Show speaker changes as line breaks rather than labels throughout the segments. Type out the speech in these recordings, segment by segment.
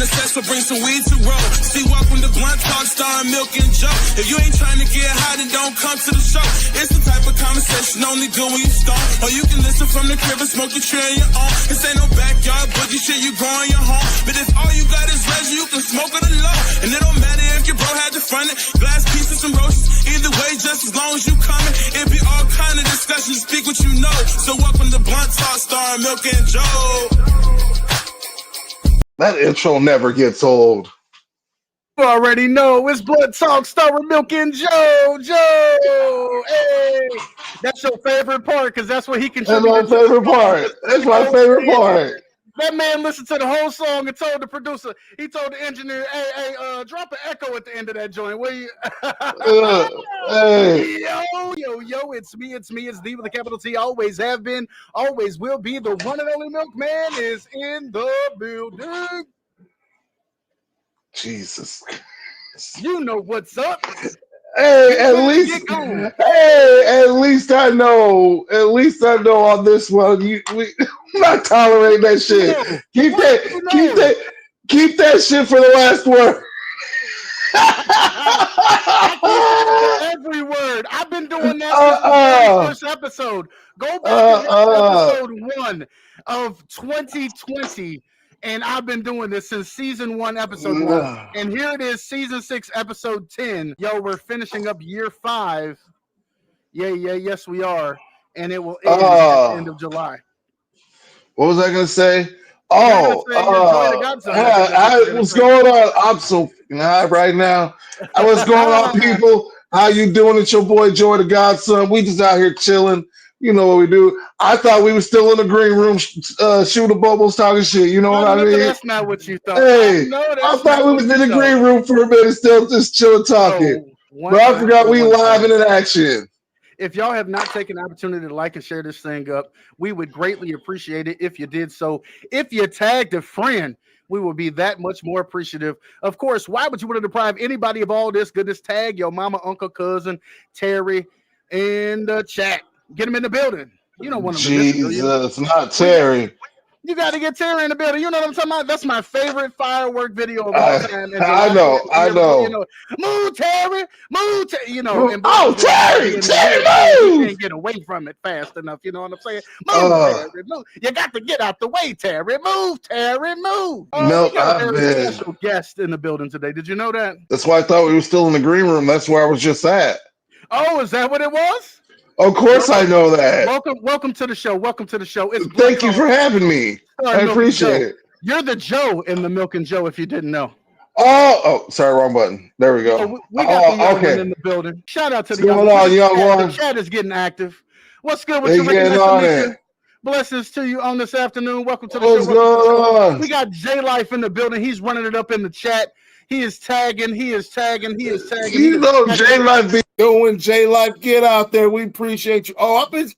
sex, so bring some weed to roll. See, welcome to Blunt Talk, starring Milk and Joe. If you ain't trying to get high, then don't come to the show. It's the type of conversation only good when you start. Or you can listen from the crib and smoke your tree on your own. This ain't no backyard boogie shit, you growing your home. But if all you got is Reggie, you can smoke it alone. And it don't matter if your bro had to front it. Glass pieces and roasts. Either way, just as long as you coming. It be all kind of discussion, speak what you know. So welcome to Blunt Talk, starring Milk and Joe.
That intro never gets old.
You already know it's Blood Talk, starring Milk and Joe. Joe, hey, that's your favorite part because that's what he can.
That's my favorite part. That's my favorite part.
That man listened to the whole song and told the producer. He told the engineer, "Hey, drop an echo at the end of that joint, will you?"
Hey.
Yo, it's me, it's D with a capital T. Always have been, always will be. The one and only Milkman is in the building.
Jesus.
You know what's up.
Hey, at least I know. At least I know on this one. We not tolerating that shit. Keep that shit for the last word.
Every word. I've been doing that since the very first episode. Go back to episode 1 of 2020. And I've been doing this since season 1, episode 1. And here it is, season 6, episode 10. Yo, we're finishing up year 5. Yes, we are. And it will end at the end of July.
What was I going to say? What's going on? I'm so high right now. What's going on, people? How you doing? It's your boy, Joy the Godson. We just out here chilling. You know what we do. I thought we were still in the green room shooting bubbles, talking shit. You know what I mean?
That's not what you thought.
Hey, I thought we was in the green room for a minute, still just chilling, talking. But I forgot we live and in action.
If y'all have not taken the opportunity to like and share this thing up, we would greatly appreciate it if you did so. If you tagged a friend, we would be that much more appreciative. Of course, why would you want to deprive anybody of all this goodness? Tag your mama, uncle, cousin, Terry in the chat. Get him in the building. You don't want him to miss,
Jesus, not Terry.
You got to get Terry in the building. You know what I'm talking about? That's my favorite fiirwork video of all time.
I know.
You know, move, Terry. Move, you know.
Terry, move.
You can't get away from it fast enough. You know what I'm saying? Move, Terry, move. You got to get out the way, Terry. Move, Terry, move.
No,
we got a very special guest in the building today. Did you know that?
That's why I thought we were still in the green room. That's where I was just at.
Oh, is that what it was?
Of course, I know that.
Welcome to the show. Welcome to the show.
Thank you for having me. I appreciate it.
You're the Joe in the Milk and Joe, if you didn't know.
Oh, sorry, wrong button. There we go.
So we got the young one in the building. Shout out to the young one. The chat is getting active. What's good with you? Blessings to you on this afternoon. Welcome to the show.
What's going on?
We got J Life in the building. He's running it up in the chat. He is tagging. You
know, J Life be doing. J Life, get out there. We appreciate you. Oh, I'm gonna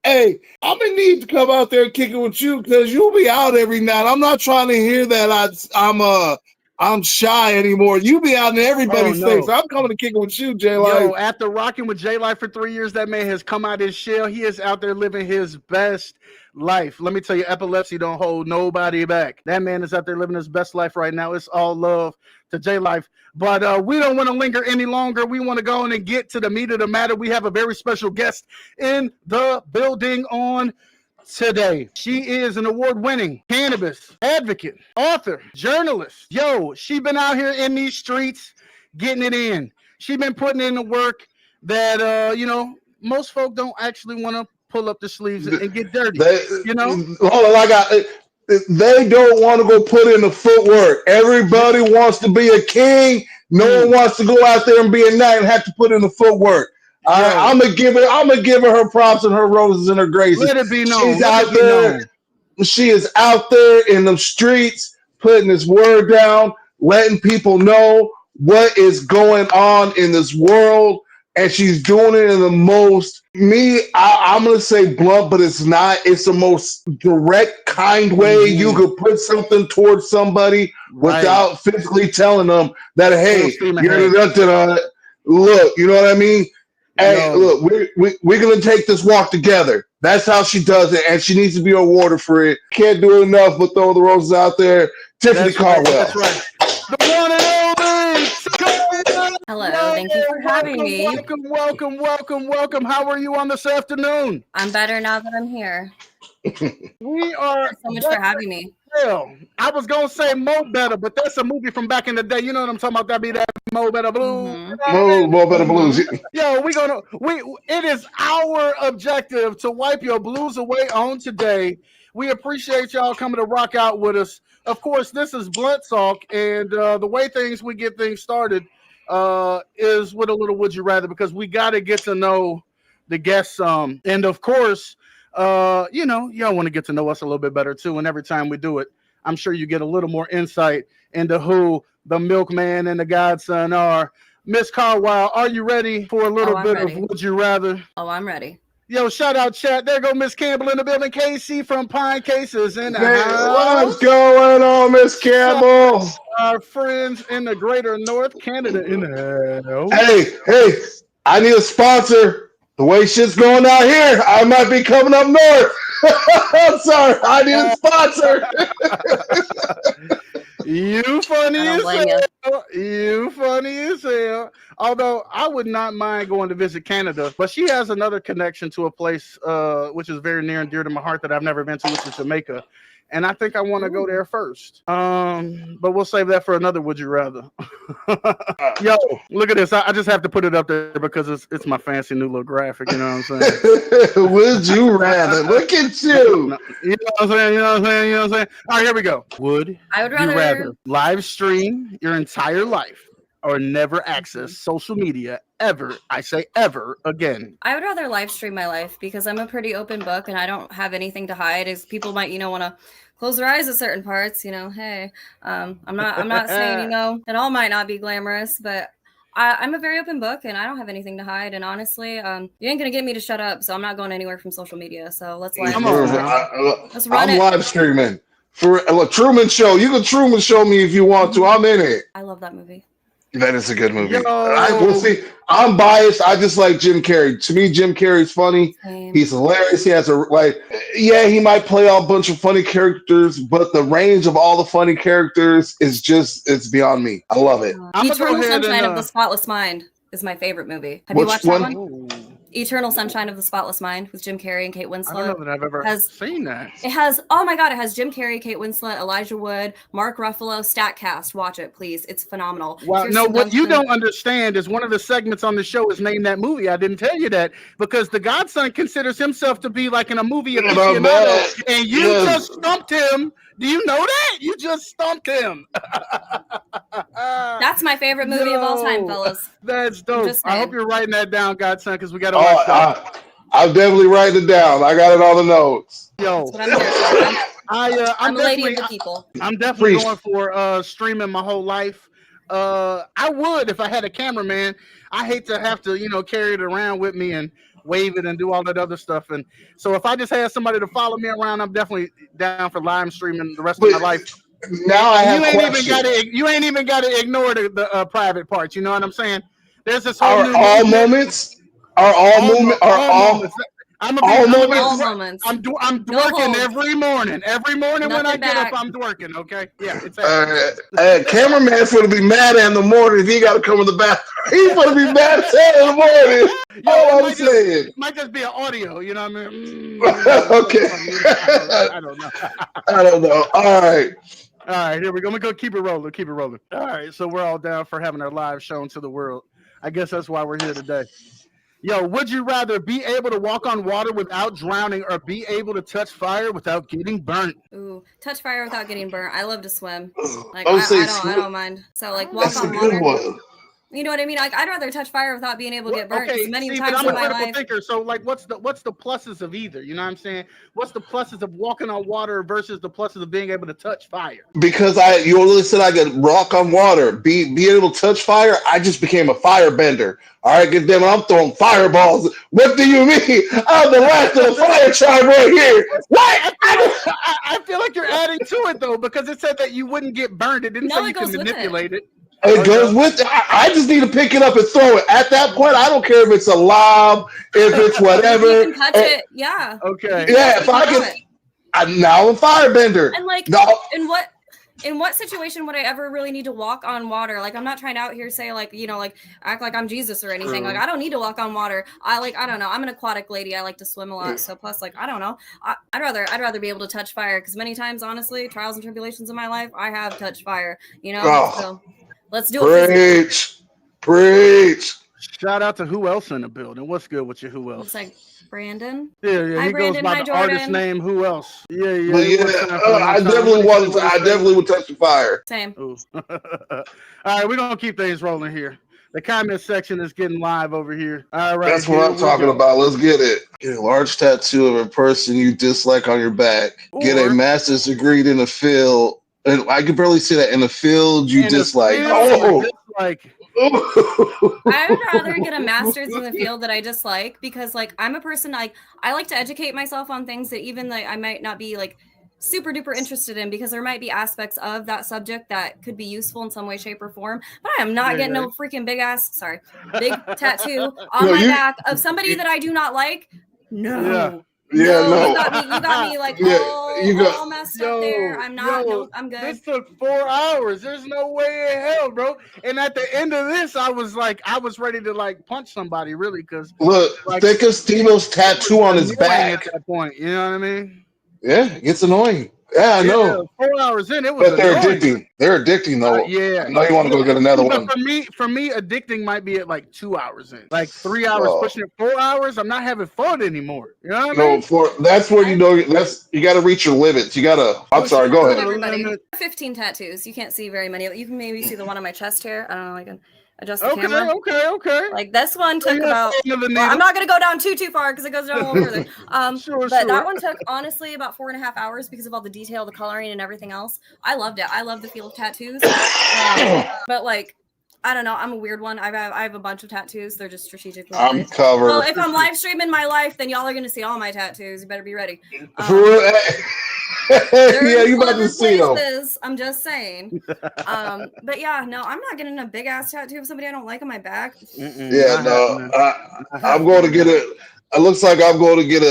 need to come out there and kick it with you because you'll be out every night. I'm not trying to hear that. I'm shy anymore. You be out in everybody's face. I'm coming to kick it with you, J Life.
Yo, after rocking with J Life for 3 years, that man has come out his shell. He is out there living his best life. Let me tell you, epilepsy don't hold nobody back. That man is out there living his best life right now. It's all love to J Life. But we don't want to linger any longer. We want to go in and get to the meat of the matter. We have a very special guest in the building on today. She is an award-winning cannabis advocate, author, journalist. Yo, she been out here in these streets getting it in. She been putting in the work that most folk don't actually want to pull up the sleeves and get dirty.
They don't want to go put in the footwork. Everybody wants to be a king. No one wants to go out there and be a knight and have to put in the footwork. I'm gonna give her props and her roses and her graces.
Let it be known.
She's out there. She is out there in the streets putting this word down, letting people know what is going on in this world. And she's doing it in the most, I'm going to say blunt, but it's not. It's the most direct, kind way you could put something towards somebody without physically telling them that, hey, you're look, you know what I mean? Hey, look, we're going to take this walk together. That's how she does it, and she needs to be awarded for it. Can't do it enough but throw the roses out there. Tiffany Carwile.
That's right. the one and only.
Hello, thank you for having me.
Welcome. How are you on this afternoon?
I'm better now that I'm here.
We are
Thanks so much for having me.
Well, I was gonna say Mo Better, but that's a movie from back in the day. You know what I'm talking about? That be that Mo Better Blues.
Mo Better Blues.
Yo, it is our objective to wipe your blues away on today. We appreciate y'all coming to rock out with us. Of course, this is Blunt Talk, and the way we get things started is with a little Would You Rather, because we got to get to know the guests some. And of course, y'all want to get to know us a little bit better too. And every time we do it, I'm sure you get a little more insight into who the milkman and the godson are. Miss Carwile, are you ready for a little bit of Would You Rather?
Oh, I'm ready.
Yo, shout out chat. There go Miss Campbell in the building. KC from Pine Cases in the
house. What's going on, Miss Campbell?
Our friends in the greater North Canada in the house.
Hey, I need a sponsor. The way shit's going out here, I might be coming up north. I'm sorry, I need a sponsor.
You funny as hell. Although I would not mind going to visit Canada, but she has another connection to a place which is very near and dear to my heart that I've never been to, which is Jamaica. And I think I want to go there first. But we'll save that for another Would You Rather. Yo, look at this. I just have to put it up there because it's my fancy new little graphic. You know what I'm saying?
Would you rather? Look at you.
You know what I'm saying? All right, here we go.
I would rather
you rather live stream your entire life or never access social media ever, I say ever, again?
I would rather live stream my life because I'm a pretty open book and I don't have anything to hide. As people might, want to close their eyes at certain parts, hey, I'm not saying, it all might not be glamorous, but I'm a very open book and I don't have anything to hide. And honestly, you ain't going to get me to shut up. So I'm not going anywhere from social media. So let's run it.
I'm live streaming for a Truman Show. You can Truman Show me if you want to. I'm in it.
I love that movie.
That is a good movie. We'll see. I'm biased. I just like Jim Carrey. To me, Jim Carrey's funny.
Same.
He's hilarious. He has he might play a bunch of funny characters, but the range of all the funny characters is it's beyond me. I love it.
Eternal Sunshine of the Spotless Mind is my favorite movie. Have you watched that one? Ooh. Eternal Sunshine of the Spotless Mind with Jim Carrey and Kate Winslet.
I don't know that I've ever seen that.
It has, oh my God, it has Jim Carrey, Kate Winslet, Elijah Wood, Mark Ruffalo, StatCast. Watch it, please. It's phenomenal.
Wow. No, what you don't understand is one of the segments on the show is named that movie. I didn't tell you that because the godson considers himself to be like in a movie aficionado, and you just stumped him. Do you know that? You just stumped him.
That's my favorite movie of all time, fellas.
That's dope. I hope you're writing that down, godson, because we got to watch that.
I'll definitely write it down. I got it on the notes.
Yo,
that's what I'm a lady of the people.
I'm definitely going for streaming my whole life. I would if I had a cameraman. I hate to have to, carry it around with me and wave it and do all that other stuff. And so if I just had somebody to follow me around, I'm definitely down for live streaming the rest of my life.
Now I have
you ain't even got to ignore the private parts. You know what I'm saying? There's this whole
all moments. I'm
working every morning. Every morning when I get up, I'm working. Okay, yeah. It's
cameraman's gonna be mad in the morning if he got to come in the bathroom. He's gonna be mad in the morning. I'm saying
it might just be an audio. You know what I mean?
Okay.
I don't know.
I don't know. All right.
Here we go. I'm gonna go keep it rolling. All right, so we're all down for having our live shown to the world. I guess that's why we're here today. Yo, would you rather be able to walk on water without drowning or be able to touch fire without getting burnt?
Ooh, touch fire without getting burnt. I love to swim. I don't mind. So walk on water. You know what I mean? I'd rather touch fire without being able to get burnt.
Okay,
many
times
I'm
in my life. Thinker, so what's the pluses of either? You know what I'm saying? What's the pluses of walking on water versus the pluses of being able to touch fire?
Because you literally said I could walk on water, be able to touch fire. I just became a firebender. All right, good damn it, I'm throwing fireballs. What do you mean? I'm the last of the fire tribe right here. What?
I feel like you're adding to it though, because it said that you wouldn't get burned. It didn't say you could manipulate it.
It goes with it. I just need to pick it up and throw it. At that point, I don't care if it's a lob, if it's whatever.
You can touch it, yeah.
Okay.
Yeah, if I can. Now I'm firebender.
And in what situation would I ever really need to walk on water? Like, I'm not trying to out here say like, like act like I'm Jesus or anything. Like, I don't need to walk on water. I don't know. I'm an aquatic lady. I like to swim a lot. So plus, like, I don't know. I'd rather be able to touch fire, because many times, honestly, trials and tribulations in my life, I have touched fire. So let's do it.
Preach.
Shout out to who else in the building? What's good with you? Who else?
Looks like Brandon.
Yeah.
Hi,
He
Brandon.
goes by
Hi,
the artist
Jordan.
name. Who else? Yeah.
But I definitely would touch the fire.
Same.
All right, we're gonna keep things rolling here. The comment section is getting live over here. All right,
that's what I'm talking about. Let's get it. Get a large tattoo of a person you dislike on your back. Get a master's degree in the field, and I can barely say that, in the field you dislike.
I would rather get a master's in the field that I dislike, because like I'm a person, like I like to educate myself on things that even like I might not be like super duper interested in, because there might be aspects of that subject that could be useful in some way, shape, or form. But I am not getting no freaking big tattoo on my back of somebody that I do not like. No.
No.
You got me like all messed up there. I'm not. I'm good.
This took 4 hours. There's no way in hell, bro. And at the end of this, I was ready to like punch somebody, really, because
look, think of Steve-O's tattoo on his back
at that point. You know what I mean?
Yeah, it gets annoying. Yeah, I know.
4 hours in, it was.
But they're addicting. They're addicting, though.
Yeah.
I know you want to go get another one.
For me, addicting might be at like 2 hours in. Like 3 hours, pushing it 4 hours. I'm not having fun anymore. You know what I mean?
That's where you got to reach your limits. You got to. I'm sorry. Go ahead.
Everybody, 15 tattoos. You can't see very many. You can maybe see the one on my chest here. I don't know. I can adjust the camera.
Okay.
Like this one took about. I'm not gonna go down too far because it goes down a little further. But that one took honestly about 4.5 hours because of all the detail, the coloring, and everything else. I loved it. I love the feel of tattoos. But like, I don't know. I'm a weird one. I have a bunch of tattoos. They're just strategically.
I'm covered.
Well, if I'm live streaming my life, then y'all are gonna see all my tattoos. You better be ready.
Yeah, you about to see them.
I'm just saying. But yeah, no, I'm not getting a big ass tattoo of somebody I don't like on my back.
I'm going to get it. It looks like I'm going to get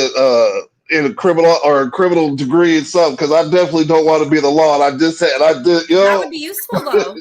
in a criminal degree in something, because I definitely don't want to be the law. And
that would be useful though.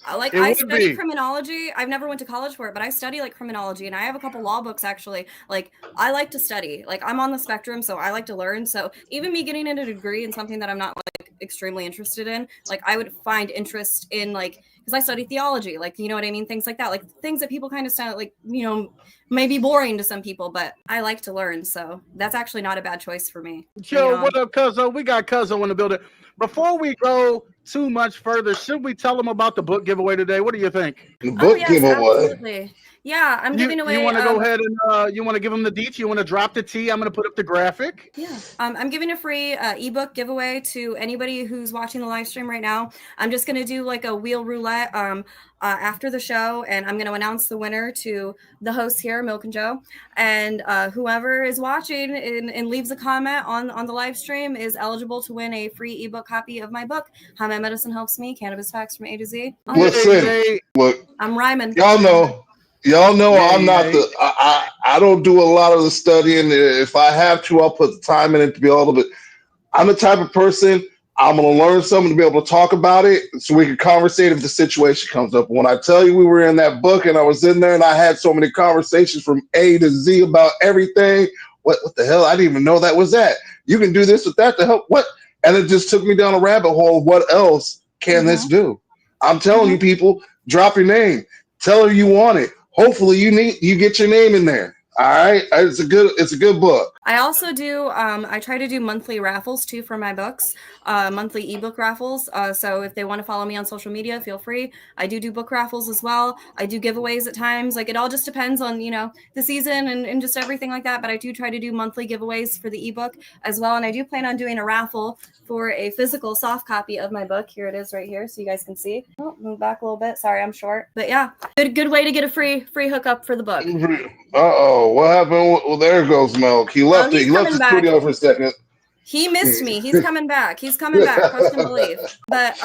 I study criminology. I've never went to college for it, but I study like criminology, and I have a couple law books actually. Like I like to study. Like I'm on the spectrum, so I like to learn. So even me getting into a degree in something that I'm not like extremely interested in, like I would find interest in like, because I study theology, like, you know what I mean? Things like that, like things that people kind of sound like, may be boring to some people, but I like to learn. So that's actually not a bad choice for me.
Yo, what up, Cuzzo? We got Cuzzo in the building. Before we go too much further, should we tell them about the book giveaway today? What do you think?
The book giveaway?
Absolutely. Yeah, I'm giving away.
You want to go ahead and you want to give them the deets? You want to drop the T? I'm going to put up the graphic.
Yeah, I'm giving a free ebook giveaway to anybody who's watching the live stream right now. I'm just going to do like a wheel roulette after the show, and I'm going to announce the winner to the hosts here, Milk and Joe, and whoever is watching and leaves a comment on the live stream is eligible to win a free ebook copy of my book, How My Medicine Helps Me, Cannabis Facts from A to Z.
Listen, look,
I'm rhyming.
Y'all know I'm not I don't do a lot of the studying. If I have to, I'll put the time in it to be able to. I'm the type of person, I'm going to learn something to be able to talk about it so we can conversate if the situation comes up. When I tell you we were in that book and I was in there and I had so many conversations from A to Z about everything, what the hell? I didn't even know that was that. You can do this with that to help. What? And it just took me down a rabbit hole. What else can this do? I'm telling you, people, drop your name. Tell her you want it. Hopefully you get your name in there. All right. It's a good book.
I also do, I try to do monthly raffles too for my books, monthly ebook raffles. So if they want to follow me on social media, feel free. I do book raffles as well. I do giveaways at times. Like it all just depends on, the season and just everything like that. But I do try to do monthly giveaways for the ebook as well. And I do plan on doing a raffle for a physical soft copy of my book. Here it is right here. So you guys can see. Oh, move back a little bit. Sorry, I'm short. But yeah, good way to get a free hookup for the book.
Uh-oh. What happened? Well, there goes Milk. He left He left the studio for a second.
He missed me. He's coming back. Trust and believe. But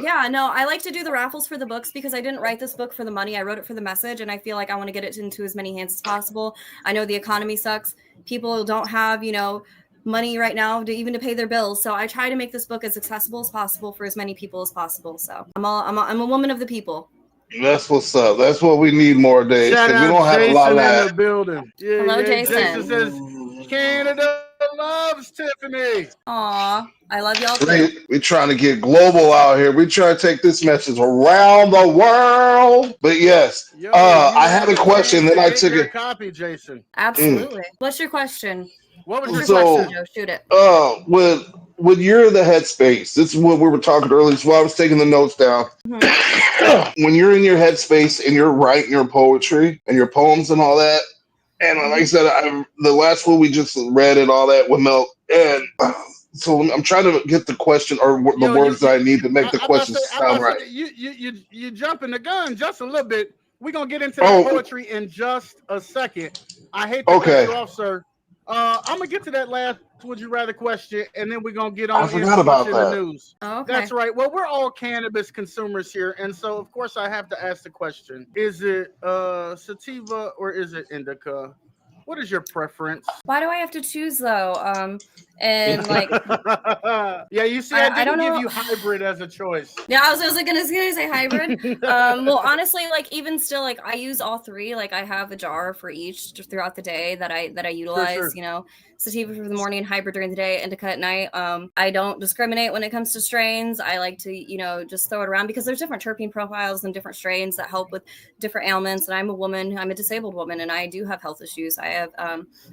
yeah, no, I like to do the raffles for the books because I didn't write this book for the money. I wrote it for the message, and I feel like I want to get it into as many hands as possible. I know the economy sucks. People don't have, money right now to even to pay their bills. So I try to make this book as accessible as possible for as many people as possible. So I'm a woman of the people.
That's what's up. That's what we need more days,
Shout
because we
out
don't have a lot
Jason
of
in the
that.
building. Yeah,
Hello,
yeah.
Jason.
Says Canada loves Tiffany.
Aw, I love y'all too.
We're trying to get global out here. We try to take this message around the world. But yes,
Yo,
I had a question, then I took it.
Copy, Jason.
Absolutely. What's your question?
What was
What's
your
your
question?
question, Joe? Shoot it.
When you're in the headspace, this is what we were talking earlier. So I was taking the notes down. When you're in your headspace and you're writing your poetry and your poems and all that, and like I said, the last one we just read and all that with Mel, and so I'm trying to get the question or the words that I need to make the question sound right.
You jumping the gun just a little bit. We're gonna get into that poetry in just a second. I hate to cut you off, sir. I'm gonna get to that last would you rather question, and then we're gonna get on into the news.
Oh, okay.
That's right. Well, we're all cannabis consumers here, and so of course I have to ask the question: is it sativa or is it indica? What is your preference?
Why do I have to choose though? And like,
yeah, you see, I didn't give you hybrid as a choice.
Yeah, I was gonna say hybrid. Well, honestly, like even still, like I use all three. Like I have a jar for each throughout the day that I utilize. Sure. You know, sativa for the morning, hybrid during the day, indica at night. I don't discriminate when it comes to strains. I like to, just throw it around because there's different terpene profiles and different strains that help with different ailments. And I'm a woman, I'm a disabled woman, and I do have health issues. I have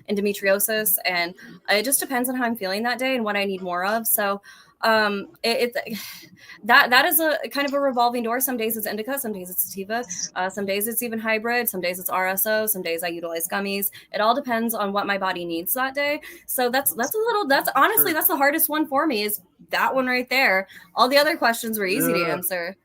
endometriosis, and it just depends on how I'm feeling that day and what I need more of. So that is a kind of a revolving door. Some days it's indica, some days it's sativa, some days it's even hybrid, some days it's RSO, some days I utilize gummies. It all depends on what my body needs that day. So that's honestly that's the hardest one for me, is that one right there. All the other questions were easy to answer.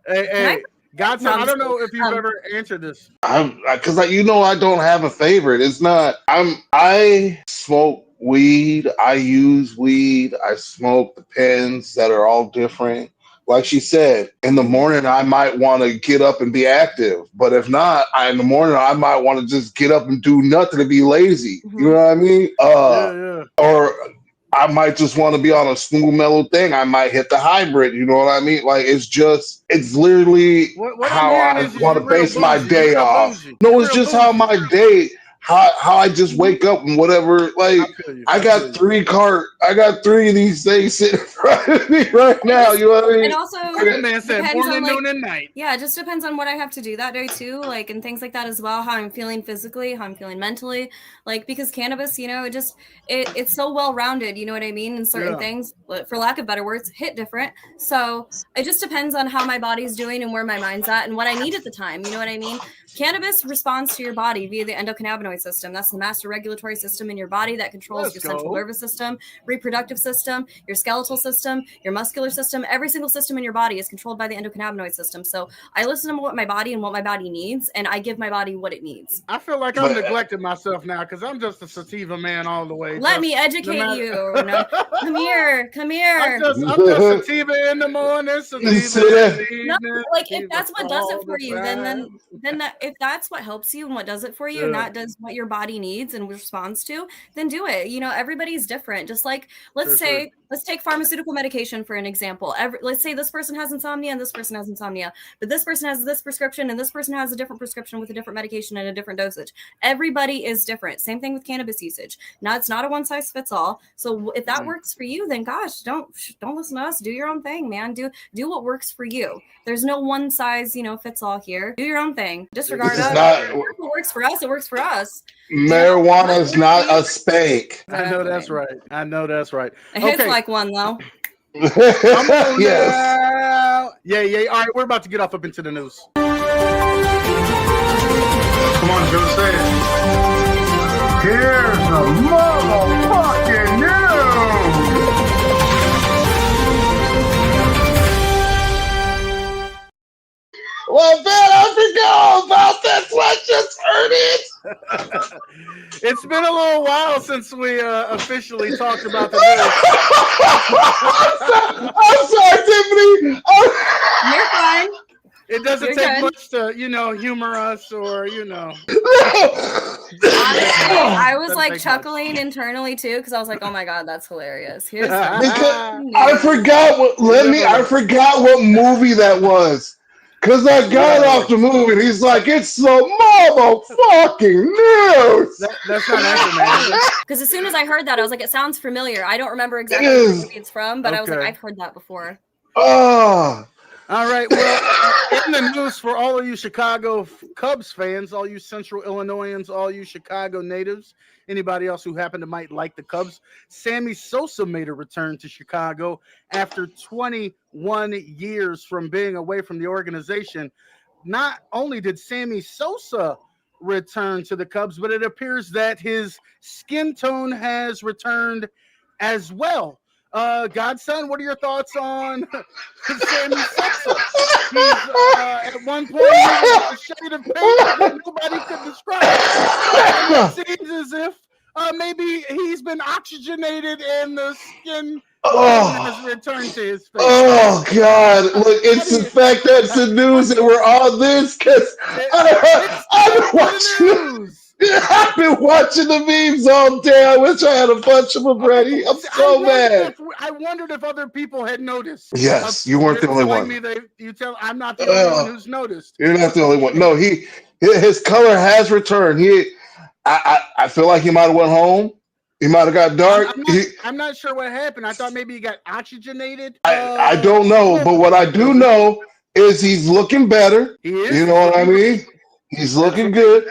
Hey, Godson, I don't know if you've ever answered this.
Because I don't have a favorite. It's not. I smoke weed. I use weed. I smoke the pens that are all different. Like she said, in the morning I might want to get up and be active, but if not, in the morning I might want to just get up and do nothing and be lazy. Mm-hmm. You know what I mean? Or I might just want to be on a smooth, mellow thing. I might hit the hybrid. You know what I mean? Like it's literally how I want to base my day off. No, it's just how my day. How I just wake up and whatever. Like I got three of these things sitting in front of me right now. You know what I mean?
And also,
man said morning, noon, and night.
Yeah, it just depends on what I have to do that day too, like and things like that as well. How I'm feeling physically, how I'm feeling mentally, like because cannabis, it's so well rounded. You know what I mean? And certain things, for lack of better words, hit different. So it just depends on how my body's doing and where my mind's at and what I need at the time. You know what I mean? Cannabis responds to your body via the endocannabinoid system. That's the master regulatory system in your body that controls your central nervous system, reproductive system, your skeletal system, your muscular system. Every single system in your body is controlled by the endocannabinoid system. So I listen to what my body needs, and I give my body what it needs.
I feel like I'm neglecting myself now because I'm just a sativa man all the way.
Let me educate you. No, come here. I'm just
sativa in the morning, sativa in the evening.
No, like if that's what does it for you, then if that's what helps you and what does it for you, and that does what your body needs and responds to, then do it. Everybody's different. Just like let's take pharmaceutical medication for an example. Let's say this person has insomnia and this person has insomnia, but this person has this prescription and this person has a different prescription with a different medication and a different dosage. Everybody is different. Same thing with cannabis usage. Now it's not a one size fits all. So if that works for you, then gosh, don't listen to us. Do your own thing, man. Do what works for you. There's no one size fits all here. Do your own thing. Disregard us. If it works for us, it works for us.
Marijuana is not a spank.
I know that's right.
It hits like one though.
Yes. Yeah. All right, we're about to get up into the news. Come on, Joe, say it. Here's the motherfucking news.
Well, man, I forgot about this. Let's just heard it.
It's been a little while since we officially talked about the news.
I'm sorry, Tiffany.
You're fine.
It doesn't
You're
take
good.
much to, humor us or,
Honestly, I was
Doesn't
like
take
chuckling internally too because I was like, "Oh my god, that's hilarious." Here's
Because
something
I
new.
forgot I forgot what movie that was. Cause I got off the movie and he's like, it's the motherfucking news.
That's not Anchorman, is it?
Because as soon as I heard that, I was like, "It sounds familiar." I don't remember
It
exactly what
is.
movie it's from, but I was like,
Okay.
"I've heard that before."
Oh,
All right. Well, in the news for all of you Chicago Cubs fans, all you Central Illinoisans, all you Chicago natives, anybody else who happen to might like the Cubs, Sammy Sosa made a return to Chicago after 21 years from being away from the organization. Not only did Sammy Sosa return to the Cubs, but it appears that his skin tone has returned as well. Godson, what are your thoughts on Sammy Sosa? He's at one point he was a shade of pink that nobody could describe. And it seems as if maybe he's been oxygenated and the skin tone has returned to his face.
Oh God! Look, it's the fact that it's the news that we're on this because I've been watching the memes all day. I wish I had a bunch of them ready. I'm so mad.
I wondered if other people had noticed.
Yes, you weren't the only one.
I'm not the only one who's noticed.
You're not the only one. No, his color has returned. I feel like he might have went home. He might have got dark.
I'm not sure what happened. I thought maybe he got oxygenated.
I don't know, but what I do know is he's looking better.
He is.
You know what I mean? He's looking good.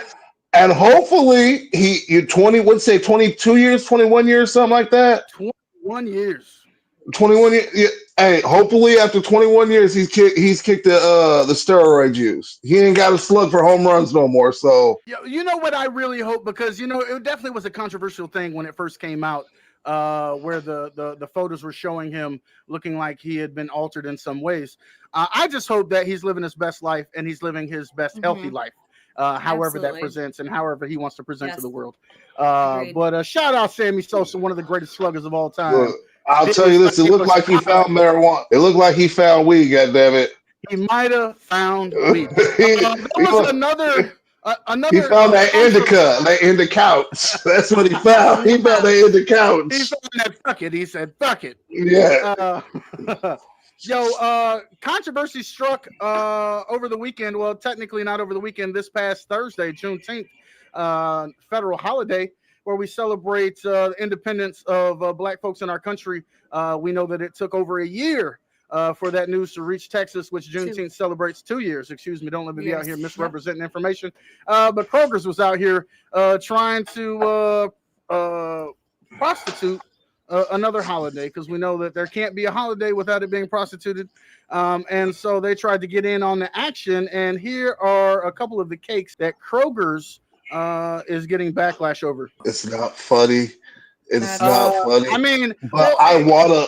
And hopefully you're 22 years, 21 years, something like that.
21 years.
21 years. Yeah. Hey, hopefully after 21 years he's kicked the steroid juice. He ain't got to slug for home runs no more. So
you know what I really hope, because it definitely was a controversial thing when it first came out, where the photos were showing him looking like he had been altered in some ways. I just hope that he's living his best life and he's living his best healthy life. However that presents and however he wants to present to the world. But shout out Sammy Sosa, one of the greatest sluggers of all time.
Look, I'll tell you this: it looked like he found marijuana. It looked like he found weed. God damn it!
He might have found weed. Another.
He found that indica, that in the couch. That's what he found. He found that in the couch.
He found that fuck it. He said, "Fuck it."
Yeah.
Controversy struck over the weekend. Well, technically not over the weekend. This past Thursday, Juneteenth, federal holiday, where we celebrate the independence of Black folks in our country. We know that it took over a year for that news to reach Texas, which Juneteenth celebrates 2 years. Excuse me, don't let me be out here misrepresenting information. But Kroger's was out here trying to prostitute another holiday, because we know that there can't be a holiday without it being prostituted. And so they tried to get in on the action. And here are a couple of the cakes that Kroger's is getting backlash over.
It's not funny. It's not funny.
I mean,
but I want to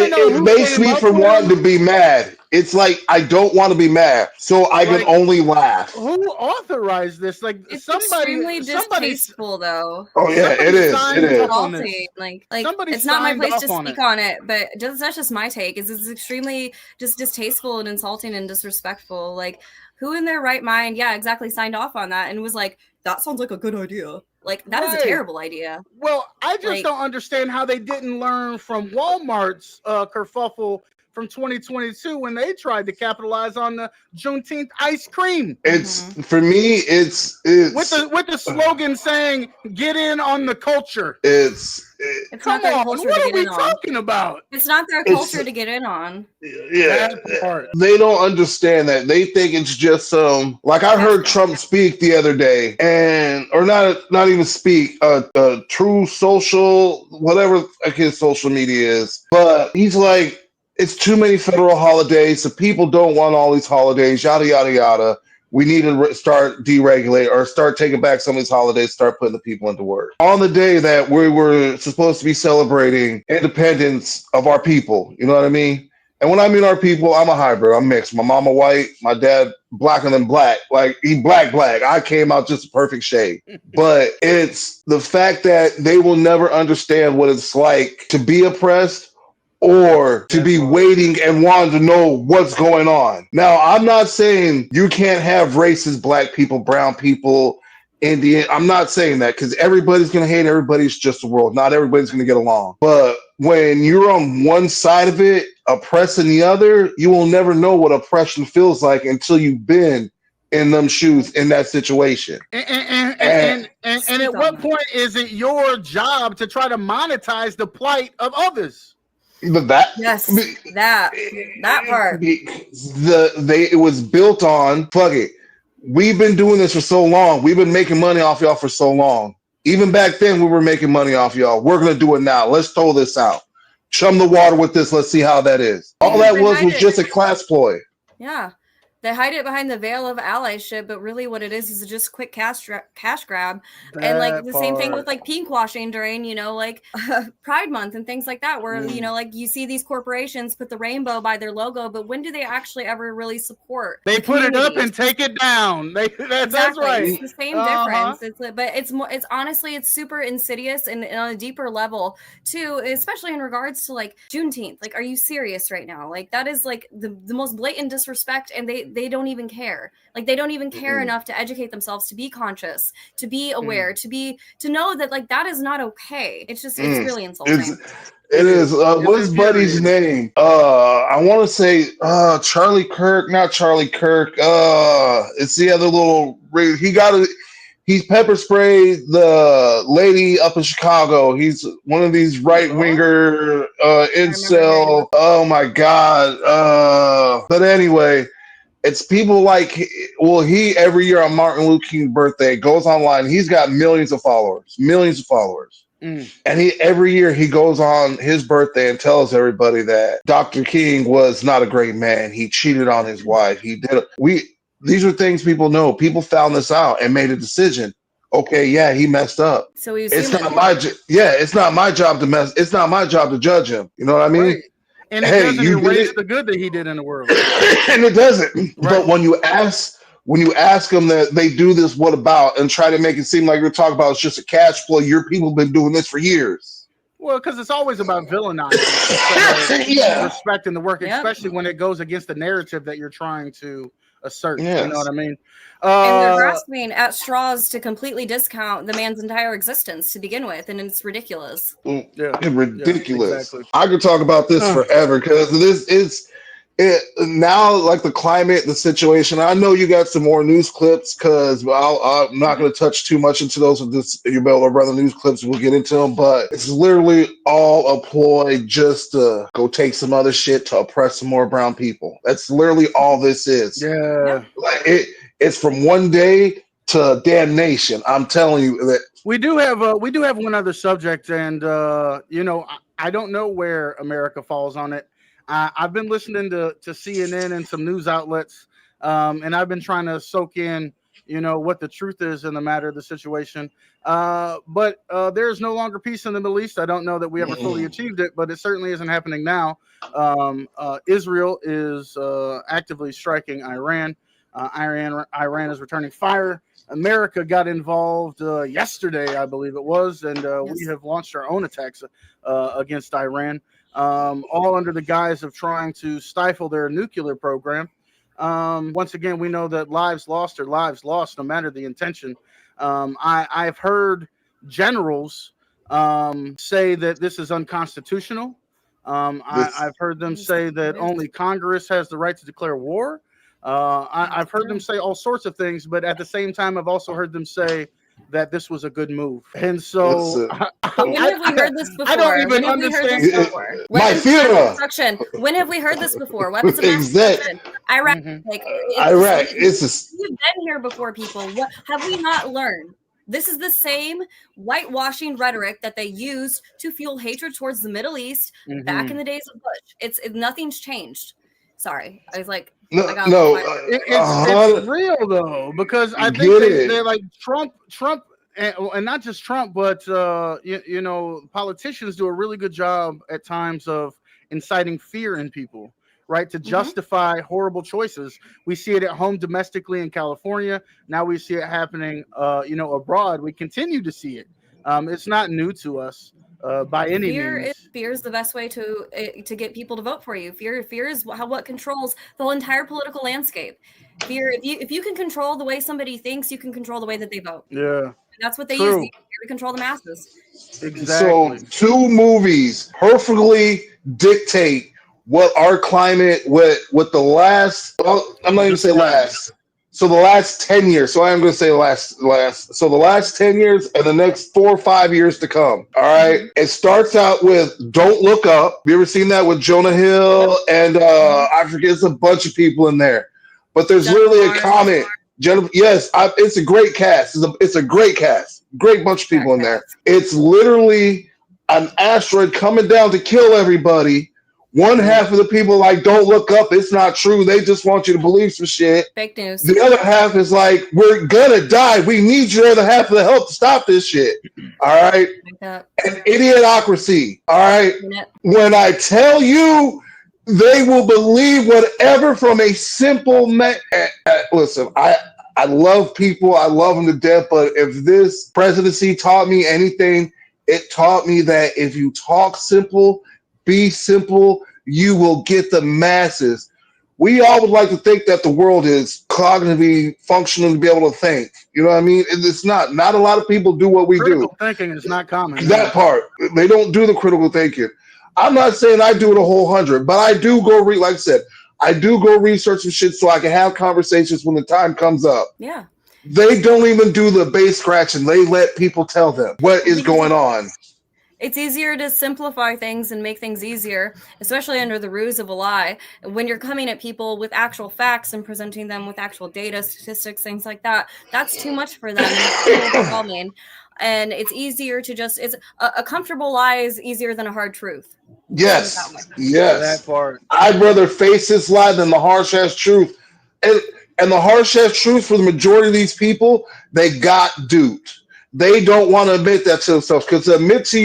know. It makes me from wanting to be mad. It's like I don't want to be mad, so I can only laugh.
Who authorized this? Like,
it's extremely distasteful, though.
Oh yeah, it is. It is.
Like it's not my place to speak on it, but that's just my take. It's extremely just distasteful and insulting and disrespectful. Like, who in their right mind, exactly, signed off on that and was like, that sounds like a good idea. Like, that is a terrible idea.
Well, I just don't understand how they didn't learn from Walmart's kerfuffle from 2022 when they tried to capitalize on the Juneteenth ice cream.
It's for me. It's
with the slogan saying "Get in on the culture."
It's not their culture.
What are we talking about?
It's not their culture to get in on.
Yeah, they don't understand that. They think it's just like I heard Trump speak the other day, or not even speak. True Social, whatever his social media is, but he's like, it's too many federal holidays. The people don't want all these holidays, yada, yada, yada. We need to start deregulate or start taking back some of these holidays, start putting the people into work. On the day that we were supposed to be celebrating independence of our people, you know what I mean? And when I mean our people, I'm a hybrid. I'm mixed. My mama white, my dad blacker than black. Like, he black. I came out just a perfect shade. But it's the fact that they will never understand what it's like to be oppressed or to be waiting and wanting to know what's going on. Now, I'm not saying you can't have racist black people, brown people, Indian. I'm not saying that because everybody's going to hate everybody. It's just the world. Not everybody's going to get along. But when you're on one side of it, oppressing the other, you will never know what oppression feels like until you've been in them shoes in that situation.
And at what point is it your job to try to monetize the plight of others?
That
part.
It was built on fuck it. We've been doing this for so long. We've been making money off y'all for so long. Even back then, we were making money off y'all. We're gonna do it now. Let's throw this out. Chum the water with this. Let's see how that is. All that was just a class ploy.
Yeah. They hide it behind the veil of allyship, but really what it is just a quick cash grab. And like the same thing with like pink washing during, like Pride Month and things like that, where, like you see these corporations put the rainbow by their logo, but when do they actually ever really support?
They put it up and take it down. That's right.
It's the same difference. It's honestly, it's super insidious and on a deeper level too, especially in regards to like Juneteenth. Like, are you serious right now? Like that is like the most blatant disrespect, and they don't even care. Like they don't even care enough to educate themselves, to be conscious, to be aware, to know that like that is not okay. It's just it's really insulting.
It is. What's Buddy's name? I want to say Charlie Kirk, not Charlie Kirk. It's the other little. He's pepper sprayed the lady up in Chicago. He's one of these right winger incel. Oh my god. But anyway. It's people like, he every year on Martin Luther King's birthday goes online. He's got millions of followers. And every year he goes on his birthday and tells everybody that Dr. King was not a great man. He cheated on his wife. These are things people know. People found this out and made a decision. Okay, yeah, he messed up.
So
it's not my job to it's not my job to judge him. You know what I mean?
Right. And it doesn't erase the good that he did in the world.
And it doesn't. Right. But when you ask them that they do this, what about, and try to make it seem like you're talking about it's just a cash flow, your people have been doing this for years.
Well, because it's always about villainizing, respecting the work, especially when it goes against the narrative that you're trying to assert. Yes. You know what I mean?
And they're grasping at straws to completely discount the man's entire existence to begin with, and it's ridiculous.
Ridiculous.
Yeah, exactly.
I could talk about this forever because this is now, like the climate, the situation. I know you got some more news clips because I'm not going to touch too much into those. With this, you'll be able to run the news clips. We'll get into them, but it's literally all a ploy just to go take some other shit to oppress some more brown people. That's literally all this is.
Yeah.
Like it's from one day to damnation. I'm telling you that.
We do have one other subject, and I don't know where America falls on it. I've been listening to CNN and some news outlets, and I've been trying to soak in, what the truth is in the matter of the situation. But there's no longer peace in the Middle East. I don't know that we ever fully achieved it, but it certainly isn't happening now. Israel is actively striking Iran. Iran is returning fire. America got involved yesterday, I believe it was, and we have launched our own attacks against Iran, all under the guise of trying to stifle their nuclear program. Once again, we know that lives lost are lives lost, no matter the intention. I've heard generals say that this is unconstitutional. I've heard them say that only Congress has the right to declare war. I've heard them say all sorts of things, but at the same time, I've also heard them say that this was a good move. And so
when have we heard this before?
I don't even understand.
When have we heard this before? Weapons of mass destruction. Iraq.
Iraq.
We've been here before, people. What have we not learned? This is the same whitewashing rhetoric that they used to fuel hatred towards the Middle East back in the days of Bush. It's changed. Sorry, I was like,
it's real though, because I think they're like Trump, and not just Trump, but politicians do a really good job at times of inciting fear in people, right, to justify horrible choices. We see it at home domestically in California. Now we see it happening, abroad. We continue to see it. It's not new to us. by any means.
Fear is the best way to get people to vote for you. Fear is what controls the whole entire political landscape. Fear, if you can control the way somebody thinks, you can control the way that they vote.
Yeah,
and that's what they
true.
use to control the masses.
Exactly.
So 2 movies perfectly dictate what our climate, what the last, well, I'm not even say last. So the last 10 years. So I'm going to say last. So the last 10 years and the next 4 or 5 years to come. All right.
Mhm.
It starts out with Don't Look Up. You ever seen that with Jonah Hill? And I forget, it's a bunch of people in there. But there's literally a comment. Yes, it's a great cast. It's a great cast. Great bunch of people in there. It's literally an asteroid coming down to kill everybody. One half of the people like, don't look up. It's not true. They just want you to believe some shit.
Fake news.
The other half is like, we're gonna die. We need your other half of the help to stop this shit. All right. An idiocracy. All right. When I tell you, they will believe whatever from a simple man. Listen, I love people. I love them to death. But if this presidency taught me anything, it taught me that if you talk simple, be simple, you will get the masses. We all would like to think that the world is cognitively functional to be able to think. You know what I mean? It's not. Not a lot of people do what we do.
Critical thinking is not common.
That part. They don't do the critical thinking. I'm not saying I do it a whole 100, but I do go read, like I said, I do go research some shit so I can have conversations when the time comes up.
Yeah.
They don't even do the base scratching. They let people tell them what is going on.
It's easier to simplify things and make things easier, especially under the ruse of a lie. When you're coming at people with actual facts and presenting them with actual data, statistics, things like that, that's too much for them. It's overwhelming. And it's easier to just, it's a comfortable lie is easier than a hard truth.
Yes. Yes.
That part.
I'd rather face this lie than the harsh ass truth. And the harsh ass truth for the majority of these people, they got duped. They don't want to admit that to themselves, because to admit to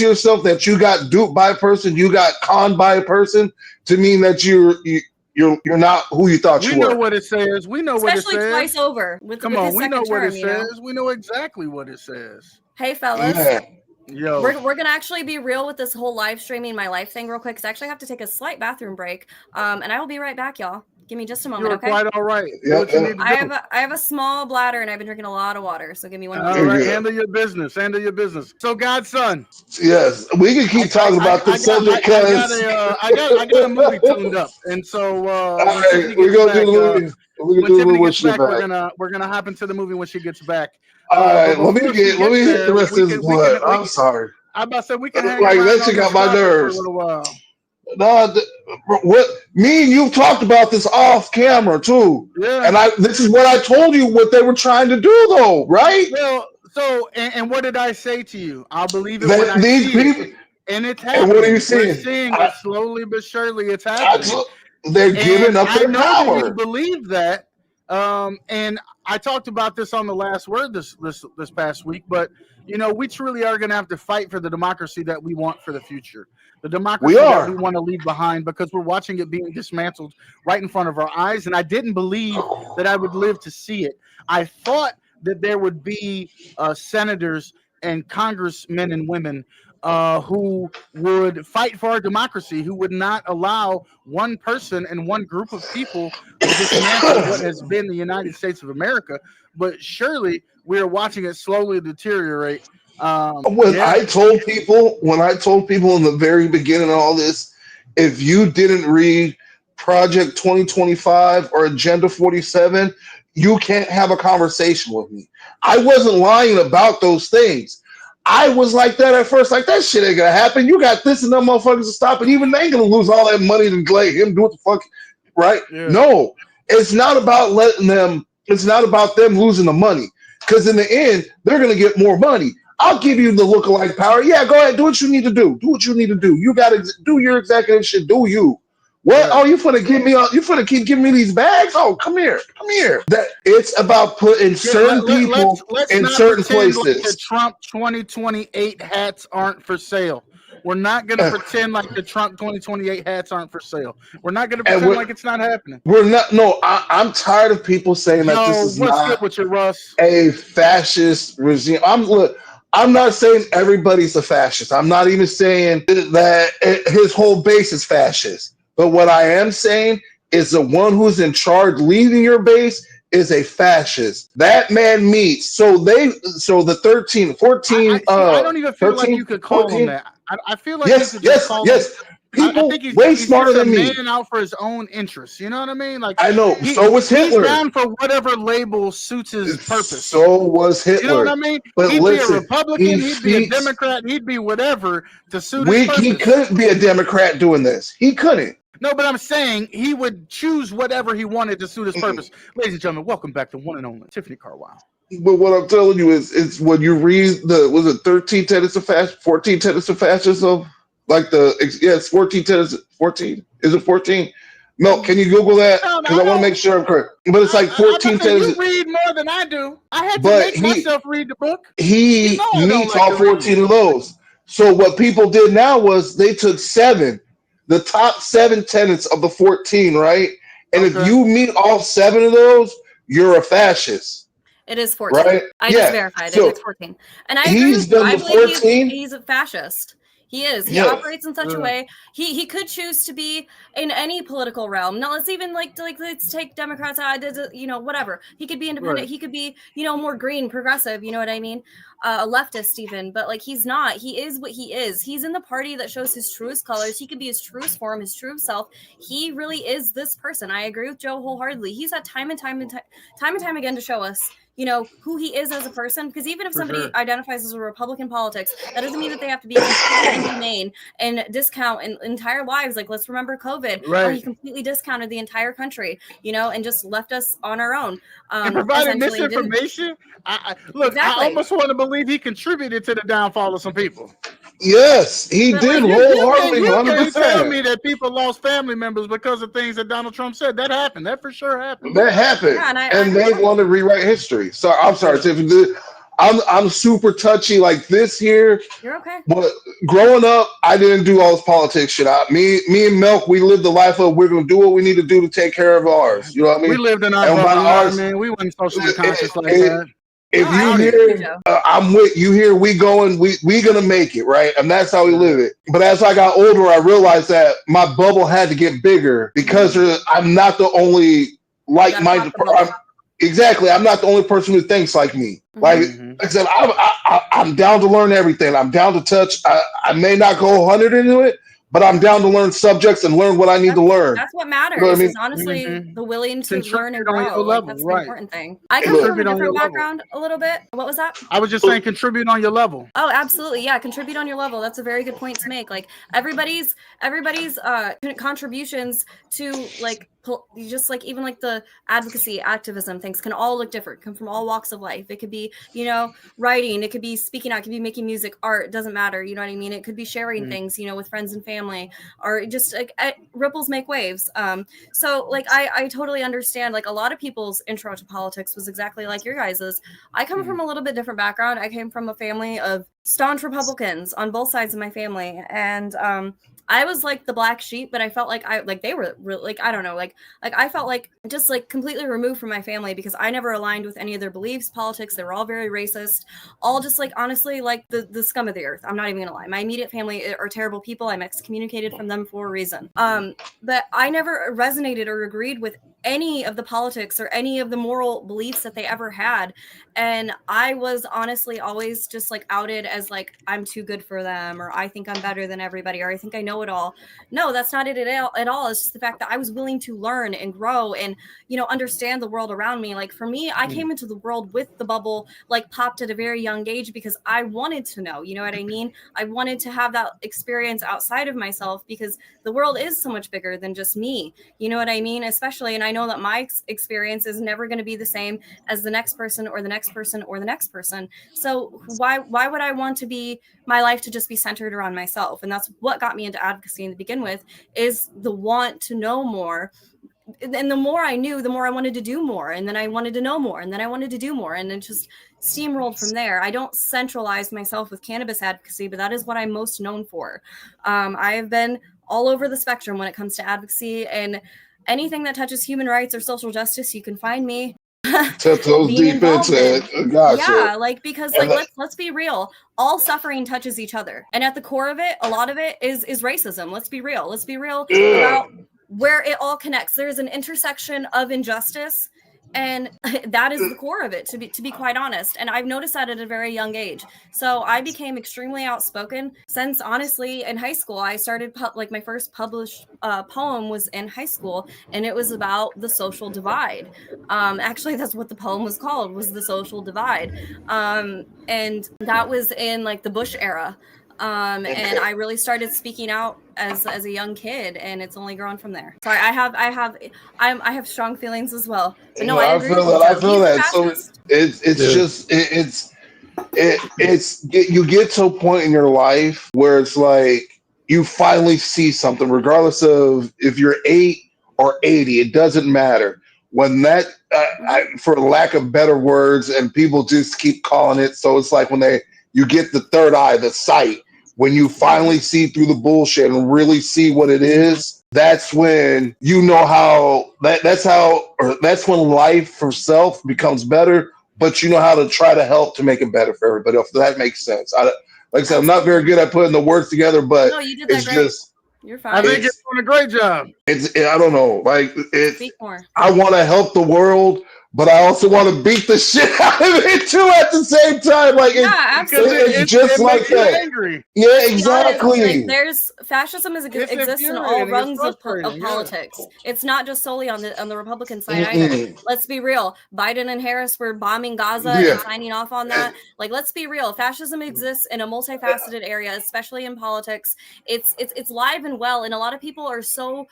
yourself that you got duped by a person, you got conned by a person, to mean that you're not who you thought you were.
We know what it says. We know what it says.
Especially twice over.
Come on, we know what it says. We know exactly what it says.
Hey, fellas.
Yeah.
Yo.
We're going to actually be real with this whole live streaming my life thing real quick, because I actually have to take a slight bathroom break. And I will be right back, y'all. Give me just a moment, okay?
Quite all right.
Yep.
I have a small bladder, and I've been drinking a lot of water. So give me 1 minute.
All right, handle your business. Handle your business. So, Godson.
Yes, we can keep talking about this subject because
I got a movie tuned up, and so
all right, we're gonna do the movie. We're gonna do the movie back.
We're gonna hop into the movie when she gets back.
All right, let me hit the rest of this blood. I'm sorry.
I'm about to say we can hang
like
around
that
on
shit got
this
my
topic
nerves.
for a little while.
No, what me and you talked about this off camera too.
Yeah.
And this is what I told you what they were trying to do though, right?
Well, so and what did I say to you? I'll believe it when I see it. And it's happening.
And what are you seeing?
We're seeing it slowly but surely. It's happening.
They're giving up their power.
That you believe that. And I talked about this on the last word this past week, but you know, we truly are going to have to fight for the democracy that we want for the future. The democracy that we want to leave behind, because we're watching it being dismantled right in front of our eyes. And I didn't believe that I would live to see it. I thought that there would be senators and congressmen and women who would fight for our democracy, who would not allow one person and one group of people to dismantle what has been the United States of America. But surely we are watching it slowly deteriorate.
I told people in the very beginning of all this, if you didn't read Project 2025 or Agenda 47, you can't have a conversation with me. I wasn't lying about those things. I was like that at first, like that shit ain't gonna happen. You got this and them motherfuckers to stop, and even they ain't gonna lose all that money to let him do what the fuck, right? Yeah. No, it's not about letting them. It's not about them losing the money, because in the end, they're gonna get more money. I'll give you the lookalike power. Yeah, go ahead, do what you need to do. Do what you need to do. You gotta do your executive shit. Do you? What? Yeah. Oh, you finna give me? You finna keep giving me these bags? Oh, come here. That it's about putting certain people in certain places.
Like the Trump 2028 hats aren't for sale. We're not gonna pretend like the Trump 2028 hats aren't for sale. We're not gonna pretend like it's not happening.
We're not. No, I'm tired of people saying that this is not
with you, Russ?
A fascist regime. I'm not saying everybody's a fascist. I'm not even saying that his whole base is fascist. But what I am saying is the one who's in charge leading your base is a fascist. That man meets. So the 13, 14,
See, I don't even feel like
13,
you could call him
14.
that. I feel like you
Yes,
could just
yes,
call him.
yes.
I
People
think
way
he's
smarter
just a
than me.
man out for his own interests. You know what I mean? Like
I know. So was
he's
Hitler.
down for whatever label suits his purpose.
So was
You know what I
Hitler.
mean?
But
He'd be a
listen, he
Republican, he'd be a
speaks.
Democrat, he'd be whatever to suit his
He
purpose.
couldn't be a Democrat doing this. He couldn't.
No, but I'm saying he would choose whatever he wanted to suit his purpose. Ladies and gentlemen, welcome back to one and only Tiffany Carwile.
But what I'm telling you is when you read was it 13 tenets of fascism, 14 tenets of fascism? It's 14 tenets, 14? Is it 14? No, can you Google that?
No,
Because I want to make sure I'm correct. But it's like 14 tenets.
You read more than I do. I had to
But
make myself read the book.
He
I don't
meets
like
all
to read.
14 of those. So what people did now was they took the top 7 tenets of the 14, right? And if you meet all 7 of those, you're a fascist.
It is 14.
Right?
I just verified it. It's 14. And I agree
He's
with you.
done
I
the
believe
14.
he's a fascist. He is. He
Yes.
operates in such a way. He could choose to be in any political realm. Now let's even let's take Democrats out. You know, whatever. He could be independent.
Right.
He could be, you know, more green, progressive. You know what I mean? A leftist even. But like he's not. He is what he is. He's in the party that shows his truest colors. He could be his truest form, his true self. He really is this person. I agree with Joe wholeheartedly. He's had time and time again to show us, you know, who he is as a person. Because even if somebody identifies as a Republican politics, that doesn't mean that they have to be completely inhumane and discount entire lives. Like, let's remember COVID.
Right.
Oh, he completely discounted the entire country, you know, and just left us on our own.
And provided misinformation. Look,
exactly.
I almost want to believe he contributed to the downfall of some people.
Yes, he did wholeheartedly.
You can't
100%.
tell me that people lost family members because of things that Donald Trump said. That happened. That for sure happened.
That happened.
Yeah,
and they want to rewrite history. So I'm sorry, Tiffany. I'm super touchy like this here.
You're okay.
But growing up, I didn't do all this politics shit. Me and Milk, we lived the life of we're gonna do what we need to do to take care of ours. You know what I mean?
We lived in our bubble, ours, man. We weren't socially conscious like that.
If you hear, I'm with you here. We gonna make it, right? And that's how we live it. But as I got older, I realized that my bubble had to get bigger because I'm not the only like-minded person. Exactly, I'm not the only person who thinks like me. Like I said, I'm down to learn everything. I'm down to touch. I may not go 100 into it, but I'm down to learn subjects and learn what I need to learn.
That's what matters.
You know what I mean?
Is honestly the willing to learn and
on
grow.
your level,
That's the
right.
important thing. I come from a different background a little bit. What was that?
I was just saying contribute on your level.
Oh, absolutely. Yeah, contribute on your level. That's a very good point to make. Like everybody's contributions to like just like even like the advocacy, activism things can all look different, come from all walks of life. It could be, you know, writing, it could be speaking out, it could be making music, art, doesn't matter. You know what I mean? It could be sharing things, you know, with friends and family, or just like ripples make waves. So like I totally understand. Like a lot of people's intro to politics was exactly like your guys's. I come from a little bit different background. I came from a family of staunch Republicans on both sides of my family, and I was like the black sheep, but I felt like they were really, like, I don't know, like I felt like just like completely removed from my family because I never aligned with any of their beliefs, politics. They were all very racist, all just like honestly like the scum of the earth. I'm not even gonna lie. My immediate family are terrible people. I'm excommunicated from them for a reason. But I never resonated or agreed with any of the politics or any of the moral beliefs that they ever had. And I was honestly always just like outed as like, I'm too good for them, or I think I'm better than everybody, or I think I know it all. No, that's not it at all. It's just the fact that I was willing to learn and grow and, you know, understand the world around me. Like for me, I came into the world with the bubble, like popped at a very young age because I wanted to know, you know what I mean? I wanted to have that experience outside of myself because the world is so much bigger than just me. You know what I mean? Especially, and I know that my experience is never going to be the same as the next person or the next person or the next person. So why would I want to be my life to just be centered around myself? And that's what got me into advocacy to begin with, is the want to know more. And the more I knew, the more I wanted to do more. And then I wanted to know more. And then I wanted to do more. And it just steamrolled from there. I don't centralize myself with cannabis advocacy, but that is what I'm most known for. I have been all over the spectrum when it comes to advocacy, and anything that touches human rights or social justice, you can find me.
Toes
being
deep
involved
into
in.
it. Gotcha.
Yeah, like because
And
like let's be real. All suffering touches each other, and at the core of it, a lot of it is racism. Let's be real. Let's be real
yeah.
about where it all connects. There's an intersection of injustice, and that is the core of it, to be quite honest. And I've noticed that at a very young age. So I became extremely outspoken since, honestly, in high school. I started like my first published poem was in high school, and it was about the social divide. Actually, that's what the poem was called, was The Social Divide. And that was in like the Bush era. And I really started speaking out as a young kid, and it's only grown from there. Sorry, I have strong feelings as well. But no, I
I
agree
feel
with you,
that. I
Joe.
feel
He's a
that. So
fascist.
it's just you get to a point in your life where it's like you finally see something, regardless of if you're 8 or 80, it doesn't matter. When that, for lack of better words, and people just keep calling it, so it's like when you get the third eye, the sight, when you finally see through the bullshit and really see what it is. That's when you know how that's when life for self becomes better, but you know how to try to help to make it better for everybody else. That makes sense. Like I said, I'm not very good at putting the words together, but
No, you did that
it's
great.
just
You're
I
fine.
think you're doing a great job.
I don't know, like
Speak more.
I want to help the world, but I also want to beat the shit out of it too at the same time. Like
Yeah,
Because
absolutely.
it's just
it
like
makes you
that.
angry.
Yeah,
Let's be honest,
exactly.
like there's fascism
It's
exists in all
infuriating. It's
rungs of
frustrating. Yeah.
politics. It's not just solely on the Republican side either.
Mm-mm.
Let's be real. Biden and Harris were bombing Gaza
Yeah.
and signing off on that. Like, let's be real. Fascism exists in a multifaceted area, especially in politics. It's live and well, and a lot of people are so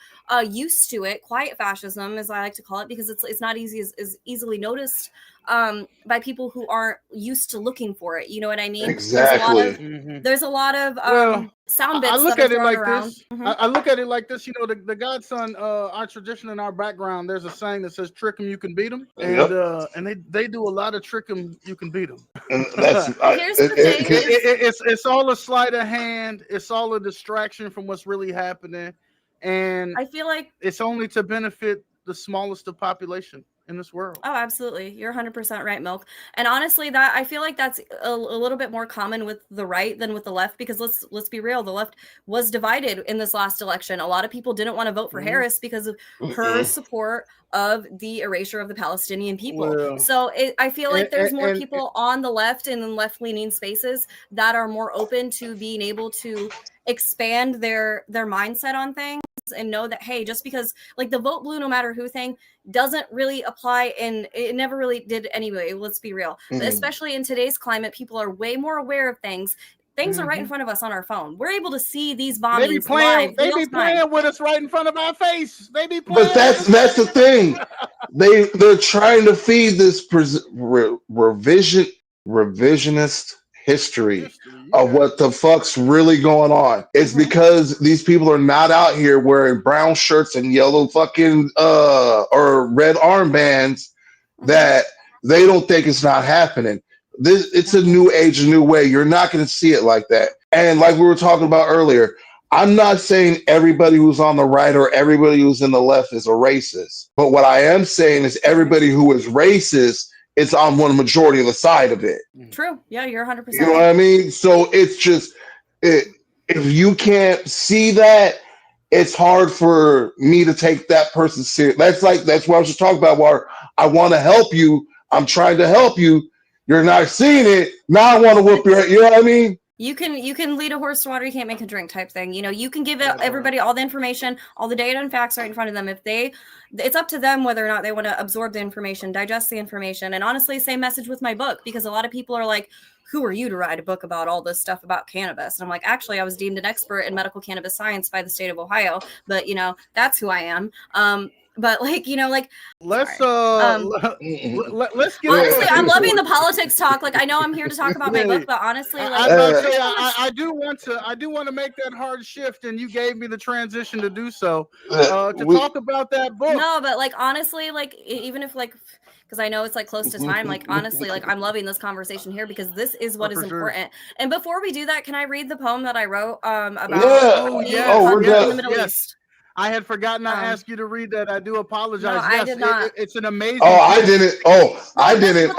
used to it. Quiet fascism, as I like to call it, because it's not as easily noticed by people who aren't used to looking for it. You know what I mean?
Exactly.
There's a lot of
Well,
sound bits
I look
that
at
are
it
thrown
like
around.
this. I look at it like this. You know, the Godson, our tradition and our background. There's a saying that says, "Trick 'em, you can beat 'em," and they do a lot of trick 'em, you can beat 'em.
And that's
Here's the thing:
It's all a sleight of hand. It's all a distraction from what's really happening, and
I feel like
it's only to benefit the smallest of population in this world.
oh, absolutely, you're 100% right, Milk. And honestly, that I feel like that's a little bit more common with the right than with the left, because let's be real, the left was divided in this last election. A lot of people didn't want to vote for Harris because of her support of the erasure of the Palestinian people.
Well,
So I feel like there's more
and
people on the left and in left-leaning spaces that are more open to being able to expand their mindset on things and know that, hey, just because like the vote blue no matter who thing doesn't really apply, and it never really did anyway. Let's be real. But especially in today's climate, people are way more aware of things. Things are right in front of us on our phone. We're able to see these bombings live.
They be playing with us right in front of our face. They be playing.
But that's the thing. They're trying to feed this revisionist history of what the fuck's really going on. It's because these people are not out here wearing brown shirts and yellow fucking or red armbands that they don't think it's not happening. It's a new age, a new way. You're not going to see it like that. And like we were talking about earlier, I'm not saying everybody who's on the right or everybody who's in the left is a racist. But what I am saying is everybody who is racist is on one majority of the side of it.
True. Yeah, you're 100%.
You know what I mean? So it's just, if you can't see that, it's hard for me to take that person serious. That's what I was just talking about, where I want to help you. I'm trying to help you. You're not seeing it. Now I want to whoop your, you know what I mean?
You can lead a horse to water, you can't make a drink type thing. You know, you can give everybody all the information, all the data and facts right in front of them. It's up to them whether or not they want to absorb the information, digest the information. And honestly, same message with my book, because a lot of people are like, who are you to write a book about all this stuff about cannabis? And I'm like, actually, I was deemed an expert in medical cannabis science by the state of Ohio, but you know, that's who I am. But like, you know, like
let's get
honestly, I'm loving the politics talk. Like, I know I'm here to talk about my book, but honestly, like
I do want to make that hard shift, and you gave me the transition to do so. Talk about that book.
No, but like honestly, like even if like, because I know it's like close to time, like honestly, like I'm loving this conversation here because this is what is important. And before we do that, can I read the poem that I wrote about
we're
in the Middle East?
I had forgotten to ask you to read that. I do apologize.
No,
yes,
I did not.
it's an amazing.
Oh, I didn't. Oh, I didn't.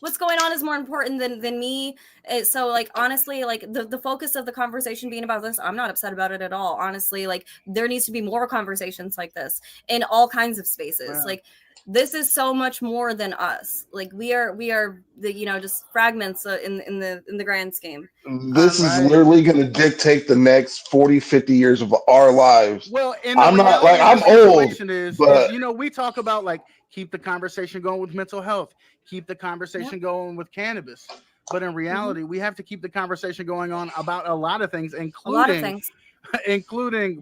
What's going on is more important than me. So like honestly, like the focus of the conversation being about this, I'm not upset about it at all. Honestly, like there needs to be more conversations like this in all kinds of spaces.
Wow.
Like this is so much more than us. Like we are the just fragments in the grand scheme.
This is literally going to dictate the next 40, 50 years of our lives.
Well,
I'm not like I'm old, but
we talk about like keep the conversation going with mental health, keep the conversation going with cannabis. But in reality, we have to keep the conversation going on about a lot of things, including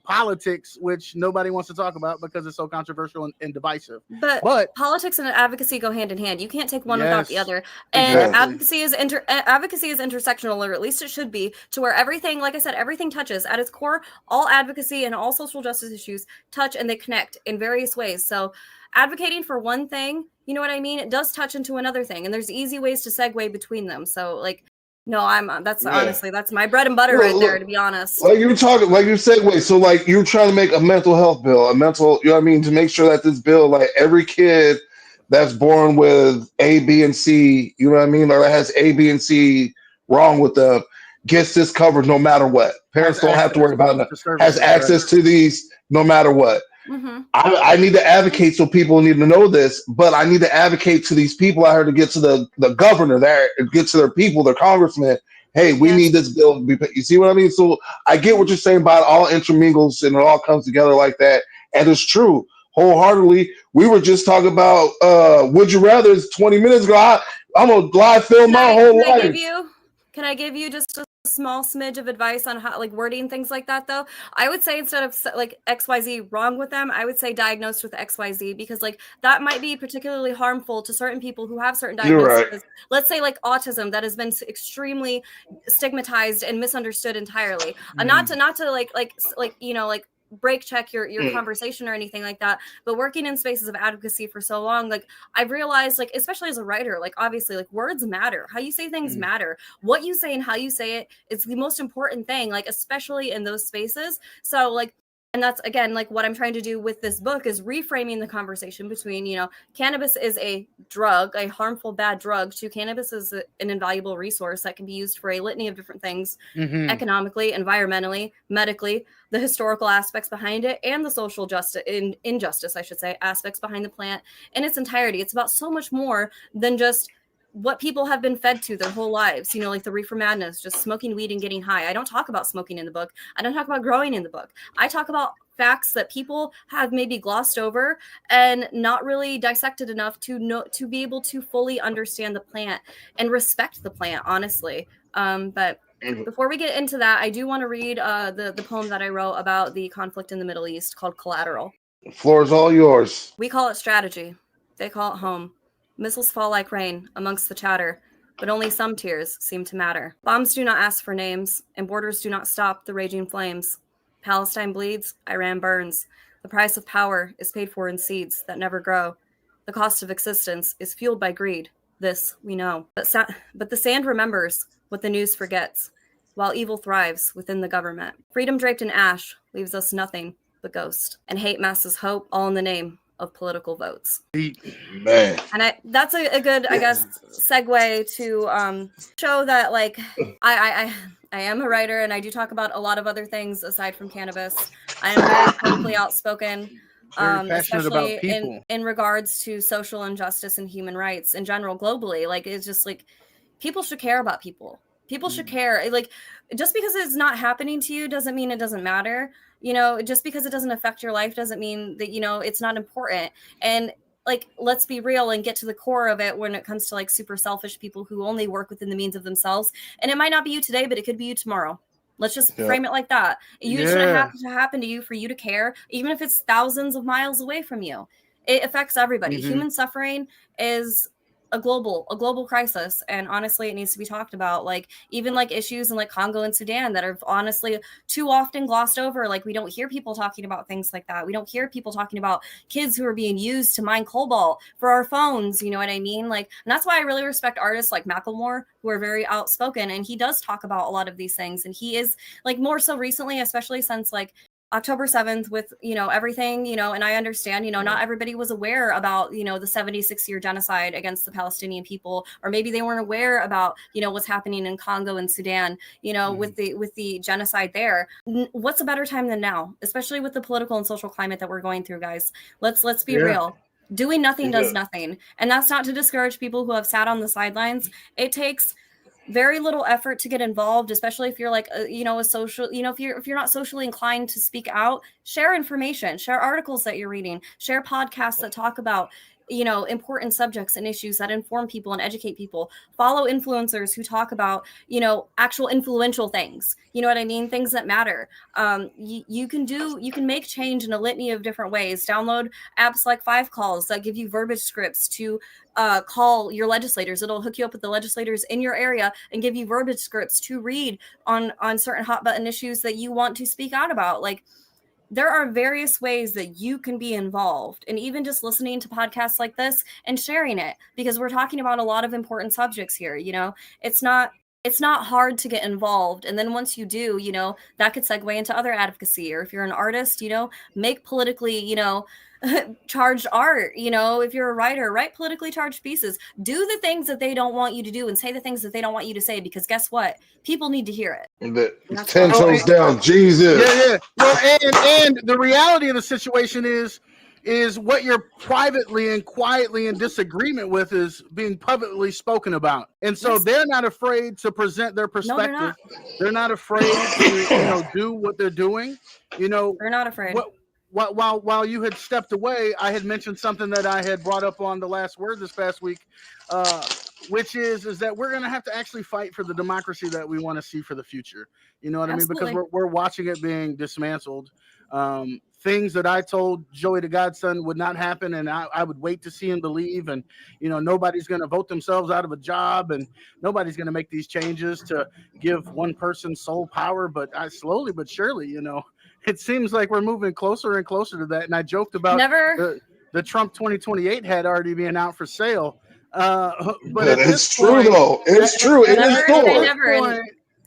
politics, which nobody wants to talk about because it's so controversial and divisive.
But politics and advocacy go hand in hand. You can't take one without the other. And advocacy is intersectional, or at least it should be, to where everything, like I said, everything touches. At its core, all advocacy and all social justice issues touch and they connect in various ways. So advocating for one thing, you know what I mean? It does touch into another thing, and there's easy ways to segue between them. So like, no, honestly, that's my bread and butter right there, to be honest.
Like you were talking, like you said, so like you're trying to make a mental health bill, you know what I mean, to make sure that this bill, like every kid that's born with A, B, and C, you know what I mean, or that has A, B, and C wrong with them, gets this covered no matter what. Parents don't have to worry about it. Has access to these no matter what.
Mm-hmm.
I need to advocate, so people need to know this, but I need to advocate to these people out here to get to the governor there, get to their people, their congressmen. Hey, we need this bill to be. You see what I mean? So I get what you're saying about it all intermingles and it all comes together like that, and it's true wholeheartedly. We were just talking about would you rather 20 minutes ago. I'm a live film my whole life.
Can I give you just a small smidge of advice on how, like, wording things like that, though? I would say instead of like XYZ wrong with them, I would say diagnosed with XYZ, because like that might be particularly harmful to certain people who have certain diagnoses.
Right.
Let's say like autism, that has been extremely stigmatized and misunderstood entirely. Not to like you know, like break check your conversation or anything like that, but working in spaces of advocacy for so long, like I've realized, like especially as a writer, like obviously like words matter, how you say things matter, what you say and how you say it is the most important thing, like especially in those spaces. So like, and that's again like what I'm trying to do with this book, is reframing the conversation between, you know, cannabis is a drug, a harmful bad drug, to cannabis is an invaluable resource that can be used for a litany of different things, economically, environmentally, medically, the historical aspects behind it, and the social injustice, I should say, aspects behind the plant in its entirety. It's about so much more than just what people have been fed to their whole lives, you know, like the reefer madness, just smoking weed and getting high. I don't talk about smoking in the book. I don't talk about growing in the book. I talk about facts that people have maybe glossed over and not really dissected enough to be able to fully understand the plant and respect the plant, honestly. But before we get into that, I do want to read the poem that I wrote about the conflict in the Middle East called Collateral.
The floor is all yours.
We call it strategy. They call it home. Missiles fall like rain amongst the chatter, but only some tears seem to matter. Bombs do not ask for names, and borders do not stop the raging flames. Palestine bleeds, Iran burns. The price of power is paid for in seeds that never grow. The cost of existence is fueled by greed. This we know. But the sand remembers what the news forgets, while evil thrives within the government. Freedom draped in ash leaves us nothing but ghost, and hate masses hope, all in the name of political votes.
Man.
And that's a good, I guess, segue to show that, like, I am a writer, and I do talk about a lot of other things aside from cannabis. I am very politically outspoken, especially in regards to social injustice and human rights in general, globally. Like, it's just like people should care about people. People should care. Like, just because it's not happening to you doesn't mean it doesn't matter. You know, just because it doesn't affect your life doesn't mean that, you know, it's not important. And like, let's be real and get to the core of it when it comes to like super selfish people who only work within the means of themselves. And it might not be you today, but it could be you tomorrow. Let's just frame it like that. You shouldn't have to happen to you for you to care, even if it's thousands of miles away from you. It affects everybody. Human suffering is a global crisis, and honestly it needs to be talked about. Like, even like issues in like Congo and Sudan that are honestly too often glossed over. Like, we don't hear people talking about things like that. We don't hear people talking about kids who are being used to mine cobalt for our phones, you know what I mean? Like, and that's why I really respect artists like Macklemore, who are very outspoken, and he does talk about a lot of these things. And he is, like, more so recently, especially since like October 7th with, everything, and I understand, not everybody was aware about, the 76-year genocide against the Palestinian people, or maybe they weren't aware about, what's happening in Congo and Sudan, with the genocide there. What's a better time than now, especially with the political and social climate that we're going through, guys? Let's be real. Doing nothing does nothing. And that's not to discourage people who have sat on the sidelines. It takes very little effort to get involved, especially if you're like a social, if you're not socially inclined to speak out. Share information, share articles that you're reading, share podcasts that talk about important subjects and issues that inform people and educate people. Follow influencers who talk about actual influential things, you know what I mean, things that matter. You can make change in a litany of different ways. Download apps like 5Calls that give you verbiage scripts to call your legislators. It'll hook you up with the legislators in your area and give you verbiage scripts to read on certain hot button issues that you want to speak out about. Like, there are various ways that you can be involved, and even just listening to podcasts like this and sharing it, because we're talking about a lot of important subjects here. It's not hard to get involved. And then once you do, that could segue into other advocacy. Or if you're an artist, make politically, charged art. If you're a writer, write politically charged pieces. Do the things that they don't want you to do and say the things that they don't want you to say, because guess what? People need to hear it.
10 toes down, Jesus.
Yeah. Well, and the reality of the situation is what you're privately and quietly in disagreement with is being publicly spoken about. And so they're not afraid to present their perspective.
No,
they're not afraid to do what they're doing. They're
not afraid.
While you had stepped away, I had mentioned something that I had brought up on The Last Word this past week, which is that we're going to have to actually fight for the democracy that we want to see for the future. You know what
Absolutely.
I mean? Because we're watching it being dismantled. Things that I told Joey the Godson would not happen, and I would wait to see and believe, and nobody's going to vote themselves out of a job, and nobody's going to make these changes to give one person sole power. But slowly but surely, it seems like we're moving closer and closer to that. And I joked about the Trump 2028 hat already being out for sale. But
it's true, though. It's true. It is true.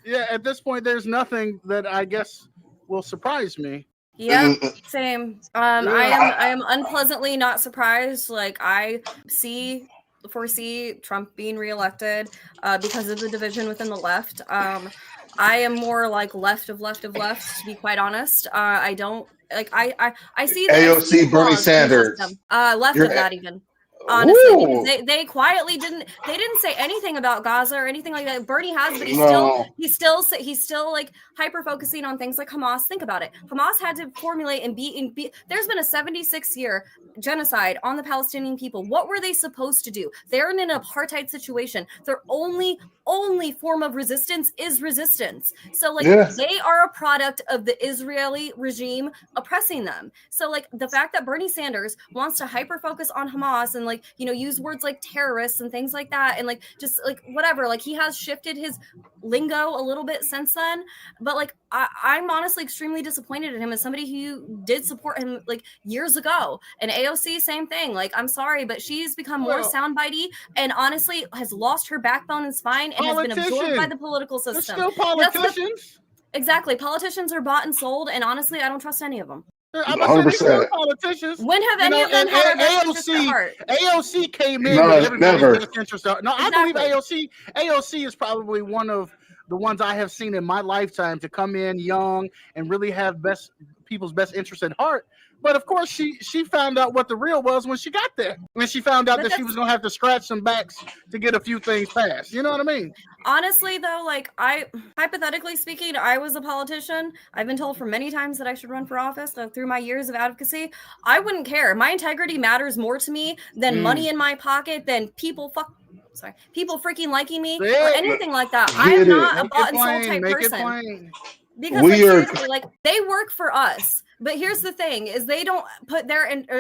Yeah, at this point, there's nothing that I guess will surprise me.
Yeah, same. I am unpleasantly not surprised. Like, I foresee Trump being reelected because of the division within the left. I am more like left of left, to be quite honest. I don't like. I see the
AOC Bernie Sanders.
Left of that even. Honestly, because they quietly didn't say anything about Gaza or anything like that. Bernie has, but he's still like hyper focusing on things like Hamas. Think about it. Hamas had to formulate and be. There's been a 76-year genocide on the Palestinian people. What were they supposed to do? They're in an apartheid situation. Their only form of resistance is resistance. So they are a product of the Israeli regime oppressing them. So the fact that Bernie Sanders wants to hyper focus on Hamas and use words like terrorists and things like that, and whatever, he has shifted his lingo a little bit since then. But I'm honestly extremely disappointed in him as somebody who did support him years ago. And AOC, same thing. I'm sorry, but she's become more soundbitey and honestly has lost her backbone and spine and has been absorbed by the political system.
They're still politicians.
Exactly. Politicians are bought and sold, and honestly, I don't trust any of them.
100%.
Politicians.
When have any of them had their best interest at heart?
AOC came in
No,
with everybody's
never.
best interest at heart. No, I believe AOC is probably one of the ones I have seen in my lifetime to come in young and really have people's best interest at heart. But of course, she found out what the real was when she got there. When she found out that she was going to have to scratch some backs to get a few things passed. You know what I mean?
Honestly, though, hypothetically speaking, I was a politician. I've been told for many times that I should run for office through my years of advocacy. I wouldn't care. My integrity matters more to me than money in my pocket, than people freaking liking me or anything like that. I am not a bought and sold type person. Because seriously, they work for us. But here's the thing: is they don't put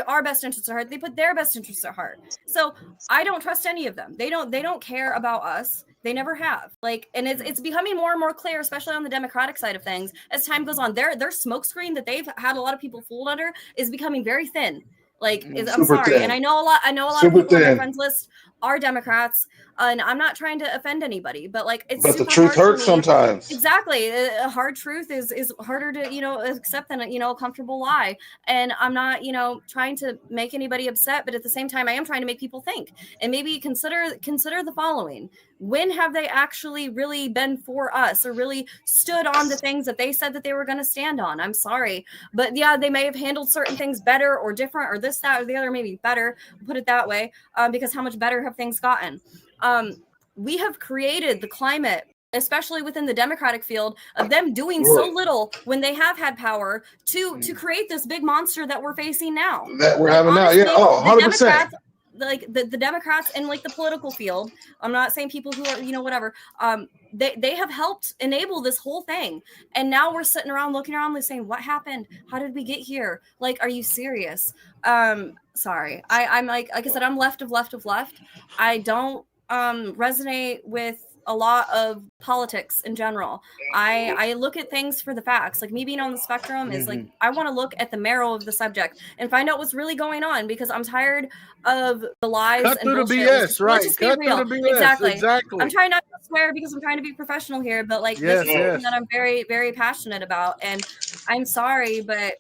our best interests at heart. They put their best interests at heart. So I don't trust any of them. They don't care about us. They never have. And it's becoming more and more clear, especially on the Democratic side of things, as time goes on. Their smokescreen that they've had a lot of people fooled under is becoming very thin. I'm sorry,
thin.
and I know a lot of people on my friends list are Democrats. And I'm not trying to offend anybody, but like it's
But the
super
truth
hard for
hurts
me.
sometimes.
Exactly. A hard truth is harder to, accept than a comfortable lie. And I'm not, trying to make anybody upset, but at the same time I am trying to make people think and maybe consider the following. When have they actually really been for us or really stood on the things that they said that they were going to stand on? I'm sorry, but yeah, they may have handled certain things better or different or this, that, or the other, maybe better, put it that way, because how much better have things gotten? We have created the climate, especially within the Democratic field, of them doing so little when they have had power to create this big monster that we're facing now.
That we're
Like,
having
honestly,
now. Yeah. Oh,
the
100%.
Democrats, like the Democrats in like the political field, I'm not saying people who are, whatever, they have helped enable this whole thing. And now we're sitting around looking around like saying, what happened? How did we get here? Like, are you serious? Sorry. I'm like I said, I'm left of left. I don't resonate with a lot of politics in general. I look at things for the facts. Like me being on the spectrum is like, I want to look at the marrow of the subject and find out what's really going on, because I'm tired of the lies
Cut
and
through
bullshit.
the BS,
Let's
right?
just be
Cut
real.
through the BS. Exactly.
I'm trying not to swear because I'm trying to be professional here, but like this is something that I'm very, very passionate about. And I'm sorry, but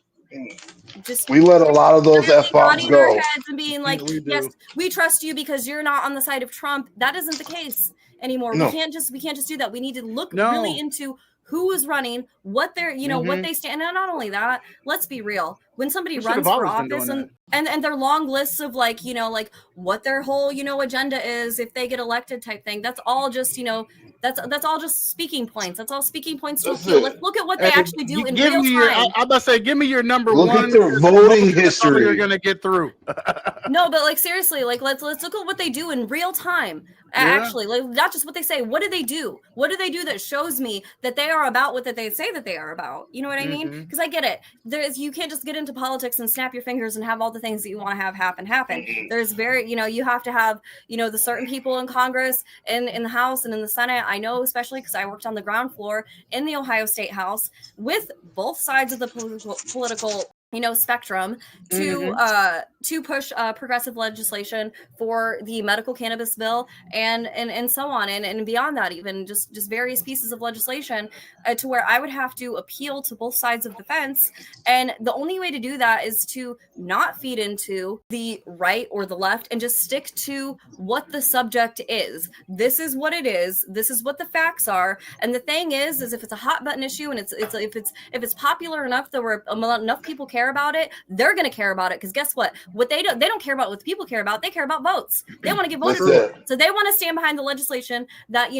just
we let a lot of those F-bombs
nodding our
go.
heads and being like, yes, we trust you because you're not on the side of Trump. That isn't the case anymore.
No.
We can't just do that. We need to look really into who is running, what they're, what they stand. And not only that, let's be real. When somebody runs for office and their long lists of like, like what their whole, agenda is if they get elected type thing, that's all just, that's all just speaking points. That's all speaking points to appeal. Let's look at what they actually do in real time.
I'm about to say, give me your number
look
one.
Look at their voting history.
You're gonna get through.
No, but like seriously, like let's look at what they do in real time. Actually, like not just what they say. What do they do? What do they do that shows me that they are about what that they say that they are about? You know what I mean? Because I get it. You can't just get into politics and snap your fingers and have all the things that you want to have happen. There's very, you have to have, the certain people in Congress and in the House and in the Senate. I know, especially because I worked on the ground floor in the Ohio State House with both sides of the political spectrum to push progressive legislation for the medical cannabis bill and so on and beyond that, even just various pieces of legislation to where I would have to appeal to both sides of the fence. And the only way to do that is to not feed into the right or the left and just stick to what the subject is. This is what it is. This is what the facts are. And the thing is if it's a hot button issue and if it's popular enough that where enough people care about it, they're going to care about it. Because guess what they don't care about what people care about. They care about votes. They want to get voters. So they want to stand behind the legislation that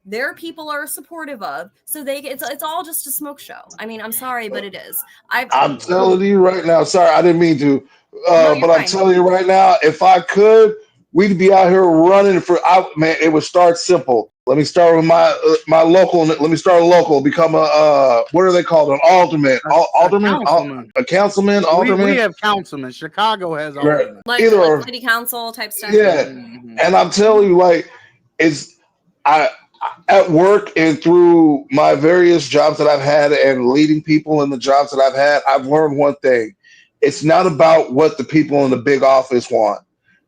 their people are supportive of. So it's all just a smoke show. I mean, I'm sorry, but it is.
I'm telling you right now. Sorry, I didn't mean to,
No,
but I'm telling you right now. If I could, we'd be out here running for. Man, it would start simple. Let me start with my local. Let me start local. Become a what are they called? An alderman. A councilman. Alderman.
We have councilmen. Chicago has aldermen.
Like city council type stuff.
Yeah, and I'm telling you, like, at work and through my various jobs that I've had and leading people in the jobs that I've had, I've learned one thing. It's not about what the people in the big office want.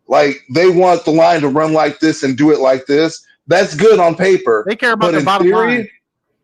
Like, they want the line to run like this and do it like this. That's good on paper.
They care about the bottom line.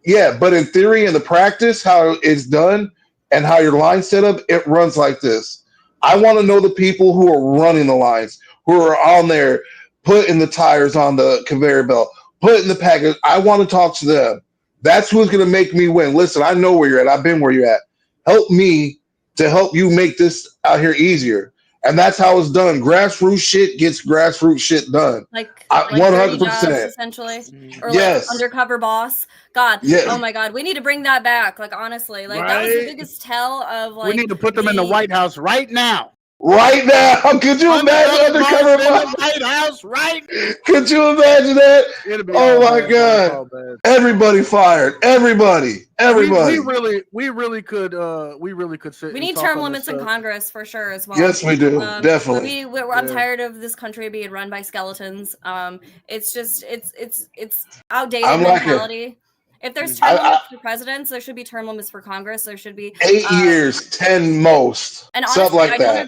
Yeah, but in theory and the practice, how it's done and how your line's set up, it runs like this. I want to know the people who are running the lines, who are on there, putting the tires on the conveyor belt, putting the package. I want to talk to them. That's who's going to make me win. Listen, I know where you're at. I've been where you're at. Help me to help you make this out here easier. And that's how it's done. Grassroots shit gets grassroots shit done.
Like
100%.
Essentially. Or
yes.
Like Undercover Boss. God.
Yes.
Oh my God. We need to bring that back. Like, honestly. Like, that was the biggest tell of, like.
We need to put them in the White House right now.
Right now. Could you imagine Undercover Boss?
White House, right?
Could you imagine that? Oh my God. Everybody fired. Everybody.
We really could sit.
We need term limits in Congress for sure as well.
Yes, we do. Definitely.
I'm tired of this country being run by skeletons. It's just it's outdated mentality. If there's term limits for presidents, there should be term limits for Congress. There should be
8 years, 10 most,
and
something
honestly,
like
I
that.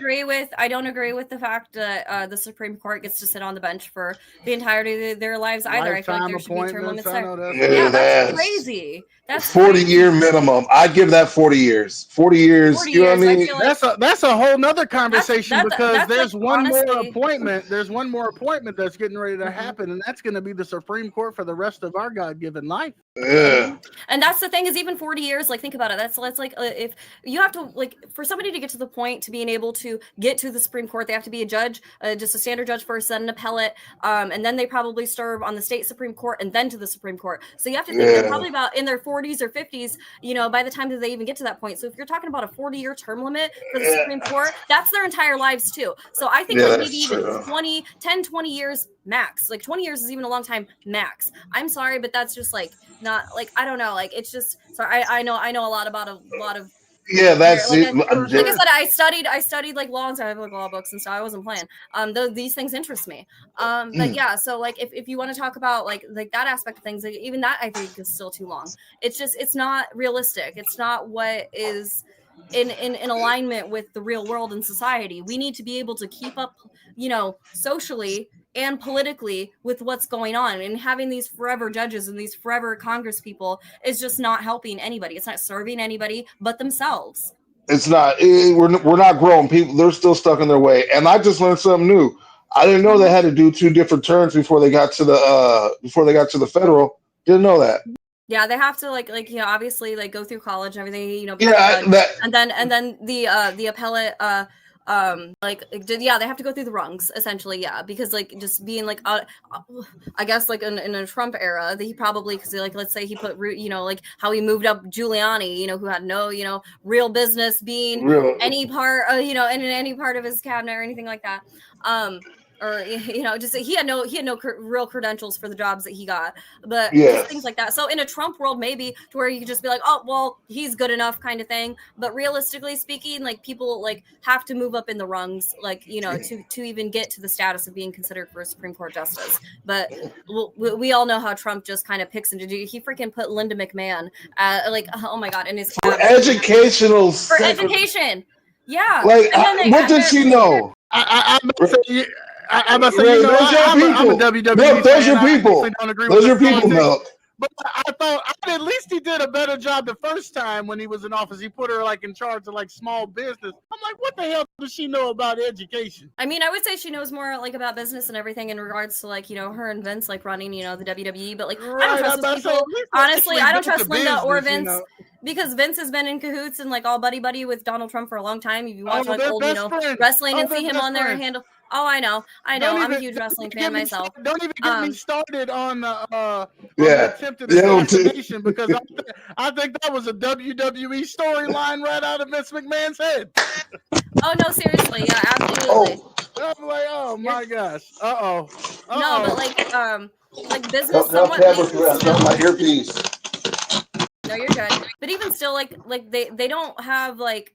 don't agree with the fact that the Supreme Court gets to sit on the bench for the entirety of their lives either. I feel like there should be term limits there. Yeah, that's crazy. That's
40-year minimum. I'd give that 40 years. 40 years.
40
you know what I mean?
Like that's a whole nother conversation because there's
like,
one
honestly,
more appointment. There's one more appointment that's getting ready to happen, and that's going to be the Supreme Court for the rest of our God-given life.
Yeah.
And that's the thing is even 40 years, like think about it. That's like if you have to like for somebody to get to the point to being able to get to the Supreme Court, they have to be a judge, just a standard judge first, then an appellate, and then they probably serve on the state Supreme Court and then to the Supreme Court. So you have to think they're probably about in their 40s or 50s, you know, by the time that they even get to that point. So if you're talking about a 40-year term limit for the Supreme Court, that's their entire lives too. So I think like maybe even 20 years max. Like 20 years is even a long time max. I'm sorry, but that's just like not like I don't know. Like it's just so I know a lot about a lot of
that's
like,
it.
like I said, I studied like law and stuff. I have like law books and stuff. I wasn't playing. These things interest me. But yeah, so like if you want to talk about like that aspect of things, like, even that I think is still too long. It's not realistic. It's not what is in alignment with the real world and society. We need to be able to keep up, you know, socially and politically with what's going on, and having these forever judges and these forever Congress people is just not helping anybody. It's not serving anybody but themselves.
It's not. We're not growing. People, they're still stuck in their way. And I just learned something new. I didn't know they had to do 2 different terms before they got to the federal. Didn't know that.
Yeah, they have to like you know, obviously like go through college and everything, you know. And then the appellate they have to go through the rungs essentially, yeah, because like just being like I guess like in a Trump era that he probably, because like let's say he put, you know, like how he moved up Giuliani, you know, who had no, you know, real business being any part you know, in any part of his cabinet or anything like that, or you know, just he had no real credentials for the jobs that he got, but just things like that. So in a Trump world, maybe to where you could just be like, oh well, he's good enough kind of thing. But realistically speaking, like people like have to move up in the rungs, like, you know, to even get to the status of being considered for a Supreme Court justice. But we all know how Trump just kind of picks and do. He freaking put Linda McMahon like, oh my god, in his
for education.
Yeah,
like what did she know?
I'm a WWE
No, those are people. Those are people, Milk.
But I thought at least he did a better job the first time when he was in office. He put her like in charge of like small business. I'm like, what the hell does she know about education?
I mean, I would say she knows more like about business and everything in regards to like, you know, her and Vince like running, you know, the WWE. But like, I don't trust those people. Honestly, I don't trust Linda or Vince, you know? Because Vince has been in cahoots and like all buddy with Donald Trump for a long time. If you watch like old, you know, wrestling and see him on there and handle. Oh, I know. I'm a huge wrestling fan myself.
Don't even get me started on the attempted assassination, because I think that was a WWE storyline right out of Vince McMahon's head.
Oh no, seriously, yeah, absolutely.
I'm like, oh my gosh.
No, but like business.
My earpiece.
No, you're good. But even still, like they don't have like.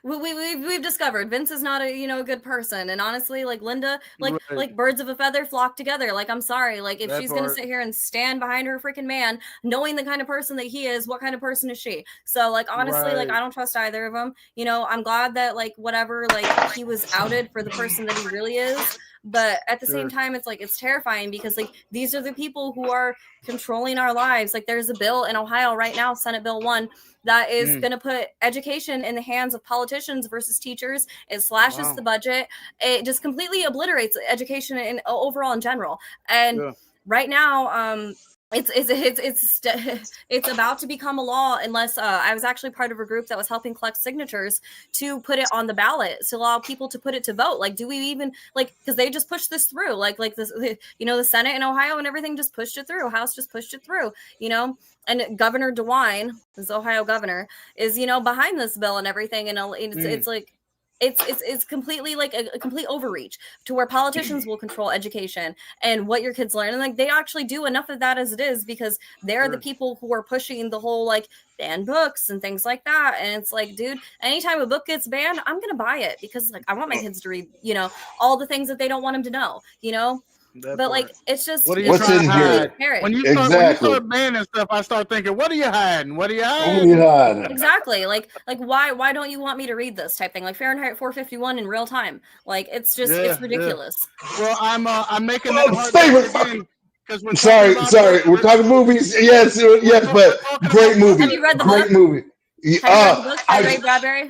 We've discovered Vince is not a, you know, a good person, and honestly, like Linda, like birds of a feather flock together. Like, I'm sorry, like if she's gonna sit here and stand behind her freaking man, knowing the kind of person that he is, what kind of person is she? So like honestly, like I don't trust either of them. You know, I'm glad that like whatever, like he was outed for the person that he really is. But at the same time, it's like it's terrifying, because like these are the people who are controlling our lives. Like there's a bill in Ohio right now, Senate Bill 1, that is going to put education in the hands of politicians versus teachers. It slashes the budget. It just completely obliterates education in overall in general. And right now, it's about to become a law, unless I was actually part of a group that was helping collect signatures to put it on the ballot to allow people to put it to vote. Like, do we even because they just pushed this through, like this, you know, the Senate in Ohio and everything just pushed it through. House just pushed it through, you know, and Governor DeWine, this Ohio governor, is, you know, behind this bill and everything, and it's like. It's completely like a complete overreach to where politicians will control education and what your kids learn. And like they actually do enough of that as it is, because they're the people who are pushing the whole like ban books and things like that. And it's like, dude, anytime a book gets banned, I'm going to buy it, because like I want my kids to read, you know, all the things that they don't want them to know, you know? But like, it's just
what are you
What's
trying
in
to
here?
hide? When
Exactly.
you start banning stuff, I start thinking, what are you hiding? What are you
What are
hiding?
you hiding?
Exactly. Like why don't you want me to read this type thing? Like Fahrenheit 451 in real time. Like it's just it's ridiculous.
Well, I'm making that hard
Favorite.
again because we're
Sorry. We're talking movies. Yes, but great movie.
Have you read the
Great
book?
movie.
Have you read the book by Ray Bradbury?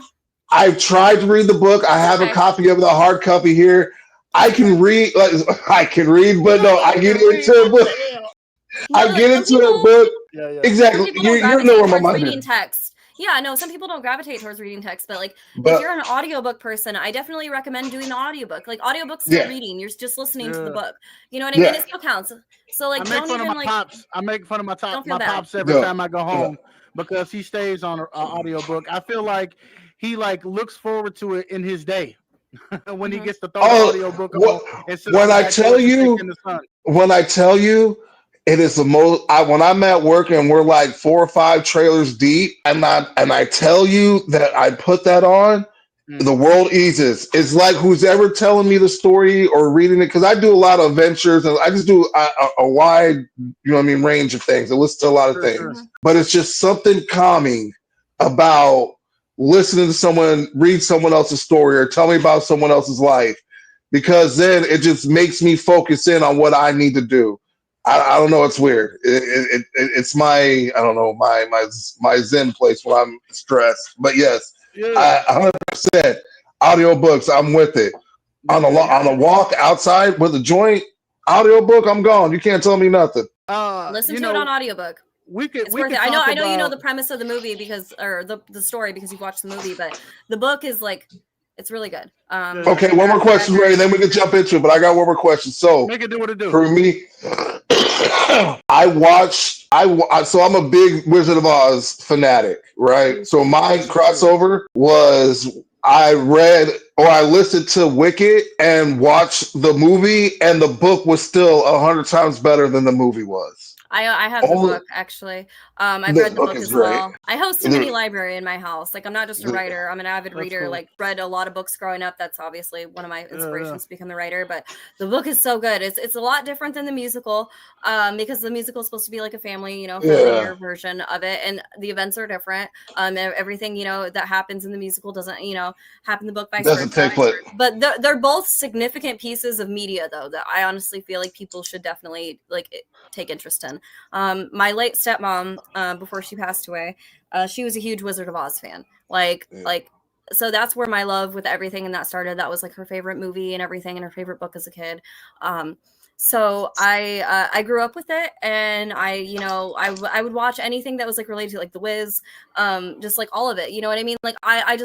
I've tried to read the book. I have a copy of the hard copy here. I can read, but no, I get into a book. I get into a book.
Yeah.
Exactly. You know where my mind
reading
is.
text. Yeah, no, some people don't gravitate towards reading text, but like if you're an audiobook person, I definitely recommend doing the audiobook. Like audiobooks still reading, you're just listening to the book. You know what I mean? It still counts. So like
I make fun of my pops. I make fun of my pops every time I go home because he stays on an audiobook. I feel like he like looks forward to it in his day when he gets to throw the audiobook on.
When I tell you, it is the most. When I'm at work and we're like 4 or 5 trailers deep, and I tell you that I put that on, the world eases. It's like who's ever telling me the story or reading it, because I do a lot of ventures and I just do a wide, range of things. I listen to a lot of things, but it's just something calming about listening to someone read someone else's story or tell me about someone else's life, because then it just makes me focus in on what I need to do. I don't know. It's weird. It's my, I don't know, my Zen place when I'm stressed. But yes, 100% audiobooks. I'm with it. On a walk outside with a joint, audiobook, I'm gone. You can't tell me nothing.
Listen to it on audiobook. It's worth it. I know you know the premise of the movie or the story because you've watched the movie, but the book is like, it's really good.
Okay, one more question, Ray, then we can jump into it. But I got one more question. So
make it do what it do.
For me, so I'm a big Wizard of Oz fanatic, right? So my crossover was I listened to Wicked and watched the movie, and the book was still 100 times better than the movie was.
I have the book actually. I've read the book as well. I host a mini library in my house. Like I'm not just a writer. I'm an avid reader. Cool. Like read a lot of books growing up. That's obviously one of my inspirations to become the writer. But the book is so good. It's a lot different than the musical, because the musical is supposed to be like a family, familiar version of it, and the events are different. Everything that happens in the musical doesn't happen in the book.
Doesn't take place.
But they're both significant pieces of media though that I honestly feel like people should definitely take interest in. My late stepmom, before she passed away, she was a huge Wizard of Oz fan. So that's where my love with everything and that started. That was like her favorite movie and everything, and her favorite book as a kid. So I grew up with it, and I would watch anything that was like related to like The Wiz, just like all of it. You know what I mean? Like I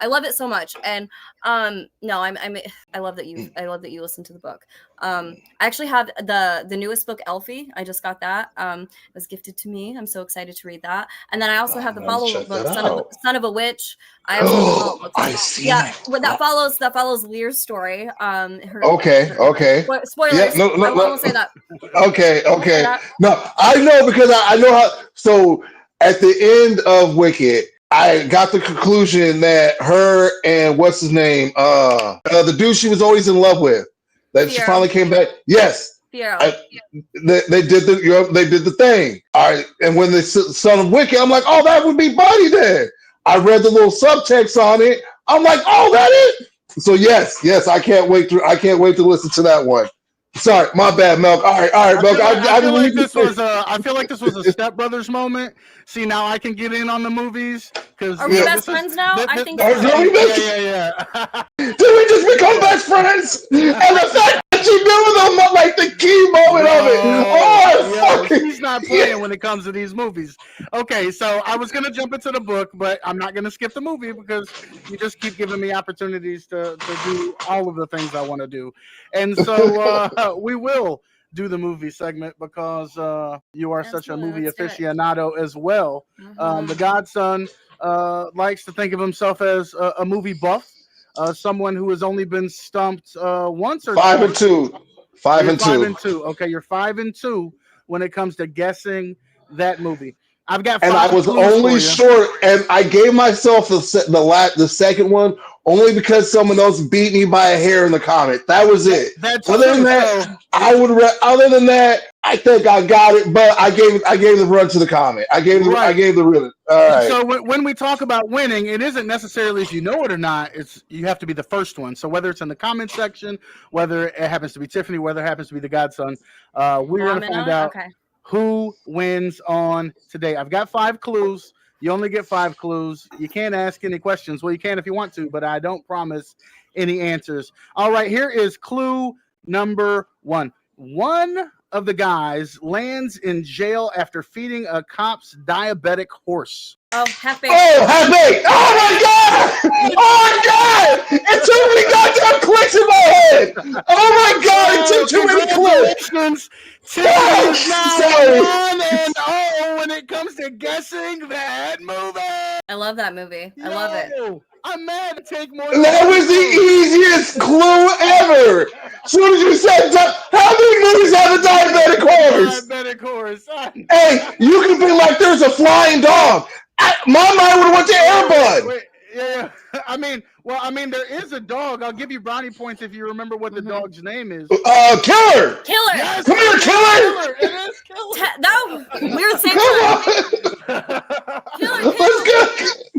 love it so much. And no, I love that you listen to the book. I actually have the newest book, Elfie. I just got that. It was gifted to me. I'm so excited to read that. And then I also have the follow-up book, Son of a Witch. I also have the follow-up book.
I see.
Yeah, that follows Lear's story.
Okay.
Spoilers.
Yeah, no,
I won't say that.
Okay. No, I know, because I know how. So at the end of Wicked, I got the conclusion that her and what's his name, the dude she was always in love with, that she finally came back. Yes. They did the thing. All right. And when the Son of Wicked, I'm like, oh, that would be Buddy then. I read the little subtext on it. I'm like, oh, that is. So yes, I can't wait to listen to that one. Sorry, my bad, Milk. All right, Milk.
I feel like this was a Step Brothers moment. See, now I can get in on the movies because
are we best friends now? I think so.
Yeah. Did we just become best friends? And the fact that you knew them, like the key moment of it.
He's not playing when it comes to these movies. Okay, so I was gonna jump into the book, but I'm not gonna skip the movie because you just keep giving me opportunities to do all of the things I want to do, and so we will do the movie segment because you are such a movie aficionado as well. The godson likes to think of himself as a movie buff, someone who has only been stumped once or
5 and 2. 5 and 2.
5 and 2. Okay, you're 5 and 2 when it comes to guessing that movie. I've got 5
and I was only short, and I gave myself the second one only because someone else beat me by a hair in the comment. That was it.
That's
Other than
true,
that,
so-
Other than that, I think I got it. But I gave the run to the comment. I gave the run. All right.
So when we talk about winning, it isn't necessarily if you know it or not. It's you have to be the first one. So whether it's in the comment section, whether it happens to be Tiffany, whether it happens to be the Godson, we're going to find out who wins on today. I've got 5 clues. You only get 5 clues. You can't ask any questions. Well, you can if you want to, but I don't promise any answers. All right, here is clue number 1. One of the guys lands in jail after feeding a cop's diabetic horse.
Oh, half-baked.
Oh, half-baked. Oh, my God. Oh, my God. It took me goddamn clicks in my head. Oh, my God. It took too many clicks.
Tiffany is now 1-0 when it comes to guessing that movie.
I love that movie. I love it.
I'm mad to take more.
That was the easiest clue ever. As soon as you said, how many movies have a diabetic horse?
Diabetic horse.
Hey, you can be like, there's a flying dog. My mind would have went to Air Bud.
Wait, yeah. I mean, there is a dog. I'll give you brownie points if you remember what the dog's name is.
Killer.
Killer.
Yes,
Come here, Killer.
It is Killer.
No, we were saying Killer.
Let's go.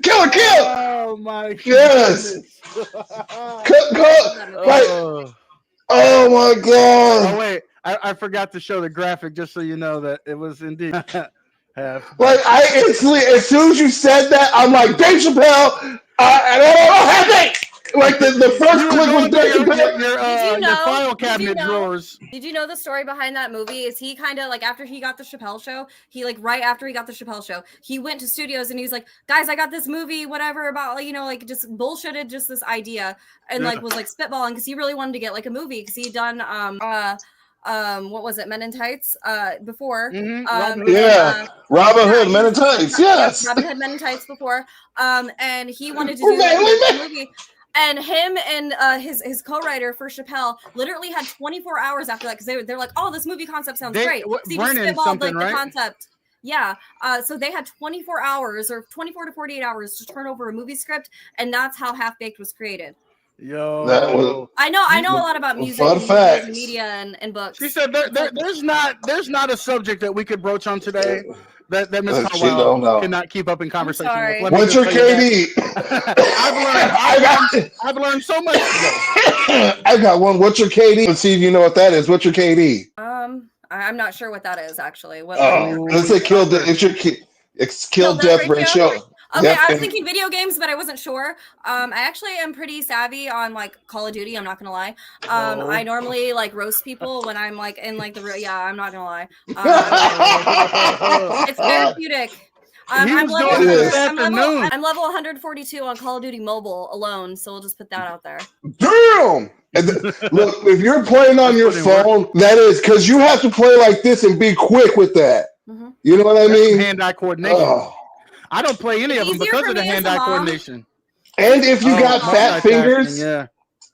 Killer, kill.
Oh my God.
Yes. Oh my God.
Oh wait, I forgot to show the graphic just so you know that it was indeed.
Like I instantly, as soon as you said that, I'm like Dave Chappelle. Like the first click was Dave Chappelle.
Your file cabinet drawers.
Did you know the story behind that movie? Is he kind of like after he got the Chappelle show, right after he got the Chappelle show, he went to studios and he's like, guys, I got this movie, whatever, about like just bullshitted just this idea and like was like spitballing because he really wanted to get like a movie because he'd done what was it, Men in Tights before.
Robin Hood, Men in Tights, yes.
Robin Hood, Men in Tights before. And he wanted to do a movie. And him and his co-writer for Chappelle literally had 24 hours after that because they're like, oh, this movie concept sounds great. So he just spitballed like the concept. Yeah. So they had 24 hours or 24 to 48 hours to turn over a movie script, and that's how Half Baked was created.
Yo,
I know a lot about music and media and books.
She said there's not a subject that we could broach on today that Ms. Carwile cannot keep up in conversation with.
What's your KD?
I've learned so much today.
I got one. What's your KD? Let's see if you know what that is. What's your KD?
I'm not sure what that is actually.
Let's say kill death. It's kill death ratio.
Okay, I was thinking video games, but I wasn't sure. I actually am pretty savvy on like Call of Duty. I'm not gonna lie. I normally like roast people when I'm like in like I'm not gonna lie. It's therapeutic. I'm level 142 on Call of Duty Mobile alone, so we'll just put that out there.
Damn! Look, if you're playing on your phone, that is because you have to play like this and be quick with that. Mm-hmm. You know what I mean?
Hand-eye coordination. Oh. I don't play any of them because of the hand-eye coordination.
And if you got fat fingers,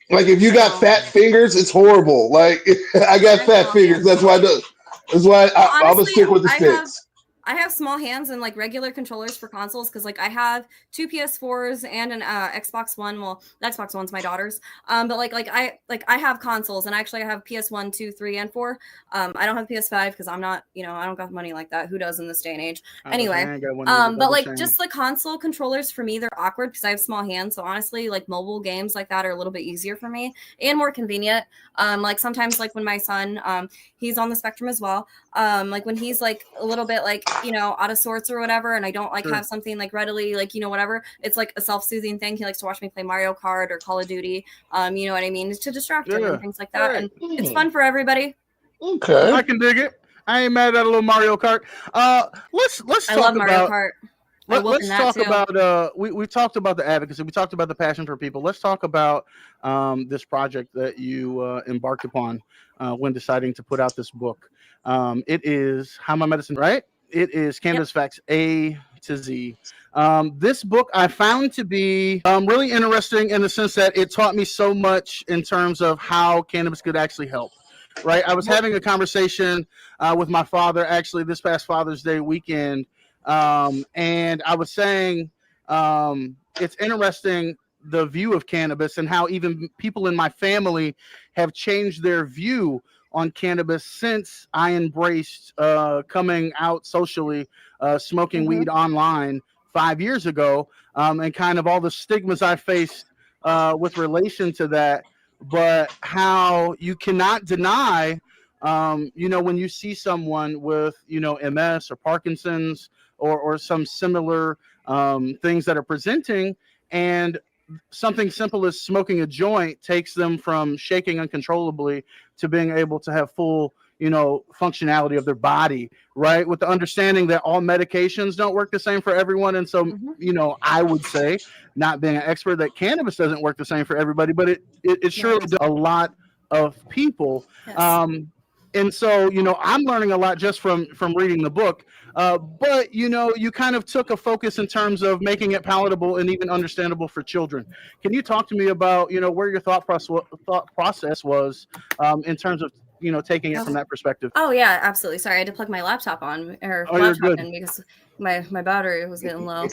like if you got fat fingers, it's horrible. Like I got fat fingers. That's why I'm gonna stick with the sticks.
I have small hands and like regular controllers for consoles because like I have 2 PS4s and an Xbox One. Well, the Xbox One's my daughter's. But I have consoles and actually I have PS1, 2, 3, and 4. I don't have PS5 because I'm not, I don't got money like that. Who does in this day and age? Anyway, but like just the console controllers for me, they're awkward because I have small hands. So honestly, like mobile games like that are a little bit easier for me and more convenient. Like sometimes like when my son, he's on the spectrum as well. Like when he's like a little bit like, out of sorts or whatever, and I don't like have something like readily like whatever, it's like a self-soothing thing. He likes to watch me play Mario Kart or Call of Duty, you know what I mean, it's to distract him and things like that, and it's fun for everybody.
Okay,
I can dig it. I ain't mad at a little Mario Kart. Let's talk about Mario Kart. Let's talk about we talked about the advocacy, we talked about the passion for people. Let's talk about this project that you embarked upon when deciding to put out this book. It is How My Medicine, right? It is Cannabis Facts A to Z. This book I found to be really interesting in the sense that it taught me so much in terms of how cannabis could actually help. Right, I was having a conversation with my father actually this past Father's Day weekend, and I was saying it's interesting the view of cannabis and how even people in my family have changed their view on cannabis since I embraced coming out socially, smoking weed online 5 years ago, and kind of all the stigmas I faced with relation to that. But how you cannot deny, when you see someone with, MS or Parkinson's or some similar things that are presenting, and something simple as smoking a joint takes them from shaking uncontrollably to being able to have full, functionality of their body, right? With the understanding that all medications don't work the same for everyone. And so, I would say, not being an expert, that cannabis doesn't work the same for everybody, but it surely does a lot of people.
Yes.
And so, I'm learning a lot just from reading the book. But, you kind of took a focus in terms of making it palatable and even understandable for children. Can you talk to me about, where your thought process was in terms of, taking it from that perspective?
Oh yeah, absolutely. Sorry, I had to plug my laptop on or
Oh, you're
laptop
good.
in because my battery was getting low.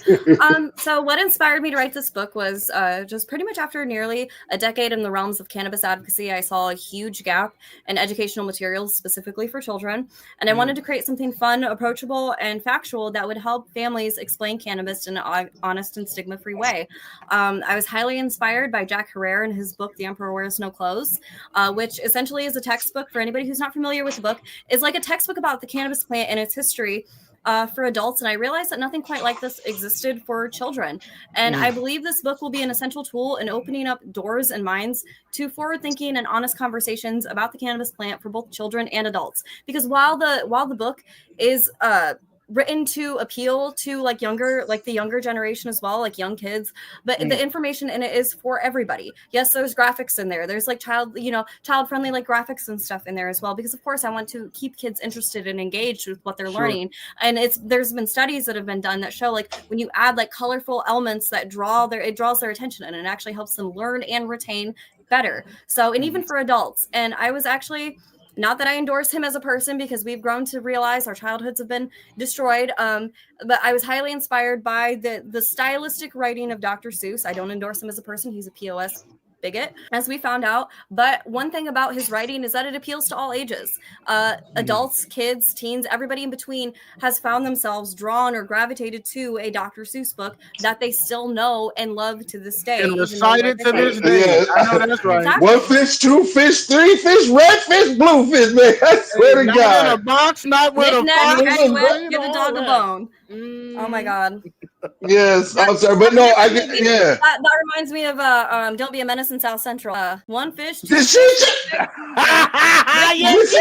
So what inspired me to write this book was just pretty much after nearly a decade in the realms of cannabis advocacy, I saw a huge gap in educational materials specifically for children, and I wanted to create something fun, approachable, and factual that would help families explain cannabis in an honest and stigma-free way. I was highly inspired by Jack Herrera and his book, The Emperor Wears No Clothes, which essentially is a textbook for anybody who's not familiar with the book. It's like a textbook about the cannabis plant and its history for adults. And I realized that nothing quite like this existed for children. And I believe this book will be an essential tool in opening up doors and minds to forward-thinking and honest conversations about the cannabis plant for both children and adults. Because while the book is written to appeal to the younger generation as well, like young kids, but the information in it is for everybody. Yes, there's graphics in there. There's like child-friendly like graphics and stuff in there as well, because of course I want to keep kids interested and engaged with what they're learning. And there's been studies that have been done that show like when you add like colorful elements that it draws their attention, and it actually helps them learn and retain better. So, and even for adults. And I was actually, not that I endorse him as a person, because we've grown to realize our childhoods have been destroyed. But I was highly inspired by the stylistic writing of Dr. Seuss. I don't endorse him as a person. He's a POS bigot, as we found out. But one thing about his writing is that it appeals to all ages. Adults, kids, teens, everybody in between has found themselves drawn or gravitated to a Dr. Seuss book that they still know and love to this day.
And recite it to this day. I know that's right.
Exactly.
1 fish, 2 fish, 3 fish, red fish, blue fish, man. I swear to
Not
God.
in a box, not with a
Knick-knack,
box.
paddywhack, give the dog a bone. Oh my God.
Yes, I'm sorry, but no, I get, yeah.
That reminds me of Don't Be a Menace in South Central. One fish.
Did she?
Yes,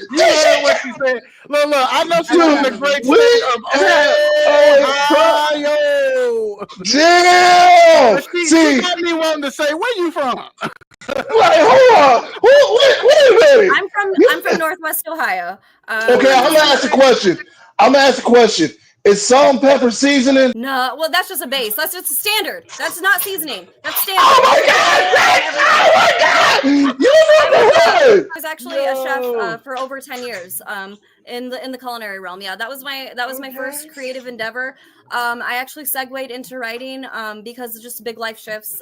you heard what she said. Look, I know she was in a great state of Ohio.
Damn!
She got me wanting to say, where you from?
Like, hold on. Wait a minute.
I'm from Northwest Ohio.
Okay, I'm gonna ask a question. Is salt and pepper seasoning?
No, well, that's just a base. That's just a standard. That's not seasoning. That's standard.
Oh my God! You know
I was actually a chef for over 10 years in the culinary realm. Yeah, that was my first creative endeavor. I actually segued into writing because of just big life shifts.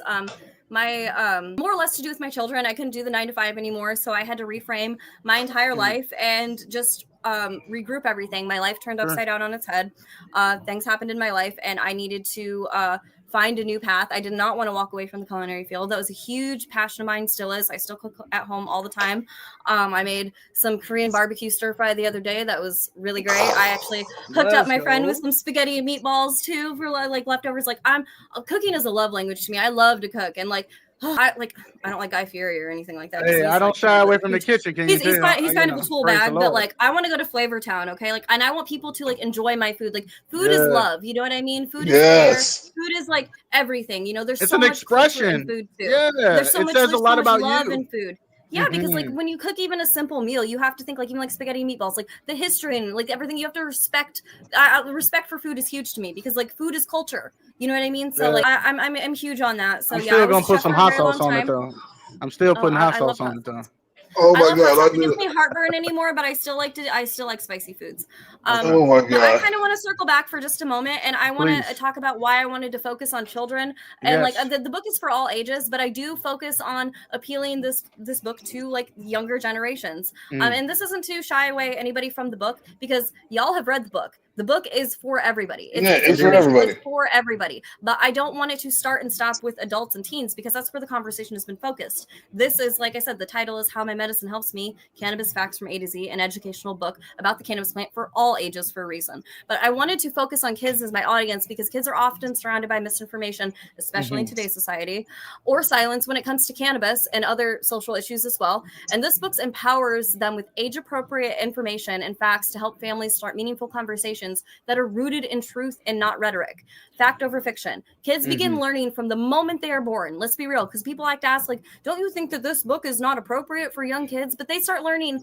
My more or less to do with my children. I couldn't do the 9 to 5 anymore, so I had to reframe my entire life and just regroup everything. My life turned upside down on its head. Things happened in my life, and I needed to find a new path. I did not want to walk away from the culinary field. That was a huge passion of mine, still is. I still cook at home all the time. I made some Korean barbecue stir fry the other day. That was really great. I actually hooked up my friend with some spaghetti and meatballs too for like leftovers. Like cooking is a love language to me. I love to cook, and I don't like Guy Fieri or anything like that.
Hey, I don't shy away from the kitchen. He's
kind of a tool bag, but I want to go to Flavor Town, okay? And I want people to enjoy my food. Food is love, you know what I mean? Food is care. Food is everything. There's
it's
so
an
much
expression
in food too.
Yeah,
there's so much,
says a lot about
love
you.
in food. Yeah, because when you cook even a simple meal, you have to think even spaghetti and meatballs, the history and everything. You have to respect. Respect for food is huge to me because food is culture. You know what I mean? So I'm huge on that. So
I'm still gonna put some hot sauce on it though. I'm still putting hot sauce on it though.
Oh
I
my
love
God,
hot
I
sauce. It
knew.
gives me heartburn anymore, but I still like spicy foods.
Oh my
But I
God.
kind of want to circle back for just a moment, and I want to
Please.
talk about why I wanted to focus on children. And
Yes.
like the book is for all ages, but I do focus on appealing this book to like younger generations. And this isn't to shy away anybody from the book, because y'all have read the book. The book is for everybody.
It's for
information
everybody.
is for everybody. But I don't want it to start and stop with adults and teens, because that's where the conversation has been focused. This is, like I said, the title is How My Medicine Helps Me, Cannabis Facts from A to Z, an educational book about the cannabis plant for all ages for a reason. But I wanted to focus on kids as my audience, because kids are often surrounded by misinformation, especially in today's society, or silence when it comes to cannabis and other social issues as well. And this book empowers them with age-appropriate information and facts to help families start meaningful conversations that are rooted in truth and not rhetoric. Fact over fiction. Kids begin learning from the moment they are born. Let's be real, because people like to ask, like, don't you think that this book is not appropriate for young kids? But they start learning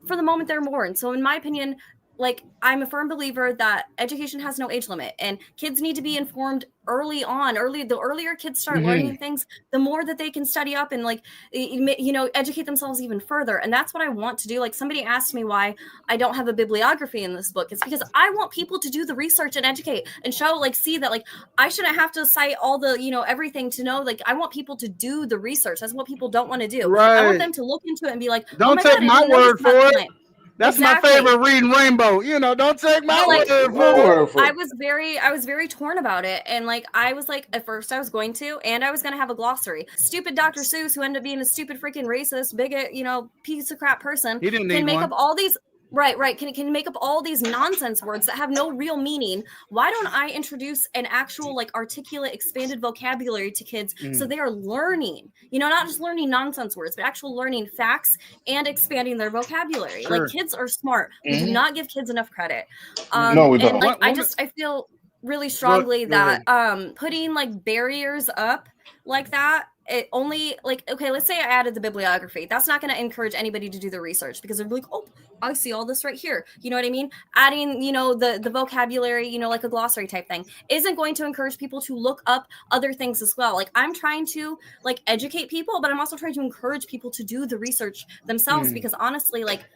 for the moment they're born. So in my opinion, like, I'm a firm believer that education has no age limit, and kids need to be informed early on. The earlier kids start learning things, the more that they can study up and, like, educate themselves even further. And that's what I want to do. Like, somebody asked me why I don't have a bibliography in this book. It's because I want people to do the research and educate and show, like, see that, like, I shouldn't have to cite all the, everything to know. Like, I want people to do the research. That's what people don't want to do.
Right.
I want them to look into it and be like,
don't
oh my
take
God,
my word for it.
Plant.
That's
exactly.
my favorite reading Rainbow. Don't take my word for it.
I was very torn about it. And like, I was like, at first I was going to, and I was going to have a glossary. Stupid Dr. Seuss, who ended up being a stupid freaking racist, bigot, piece of crap person,
He didn't
can
need
make
one.
up all these. Right. Can make up all these nonsense words that have no real meaning. Why don't I introduce an actual, like, articulate, expanded vocabulary to kids so they are learning, not just learning nonsense words, but actual learning facts and expanding their vocabulary.
Sure.
Like, kids are smart. We do not give kids enough credit.
No, we don't.
And, like, I feel really strongly that putting, like, barriers up like that, it only, like, okay, let's say I added the bibliography. That's not going to encourage anybody to do the research, because they're like, oh, I see all this right here. You know what I mean? Adding, the vocabulary, like a glossary type thing, isn't going to encourage people to look up other things as well. Like, I'm trying to, like, educate people, but I'm also trying to encourage people to do the research themselves, because honestly, like,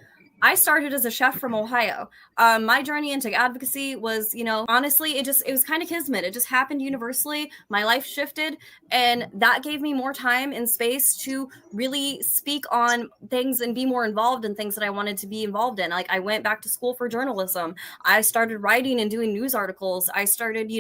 I started as a chef from Ohio. My journey into advocacy was, honestly, it was kind of kismet. It just happened universally. My life shifted, and that gave me more time and space to really speak on things and be more involved in things that I wanted to be involved in. Like, I went back to school for journalism. I started writing and doing news articles. I started,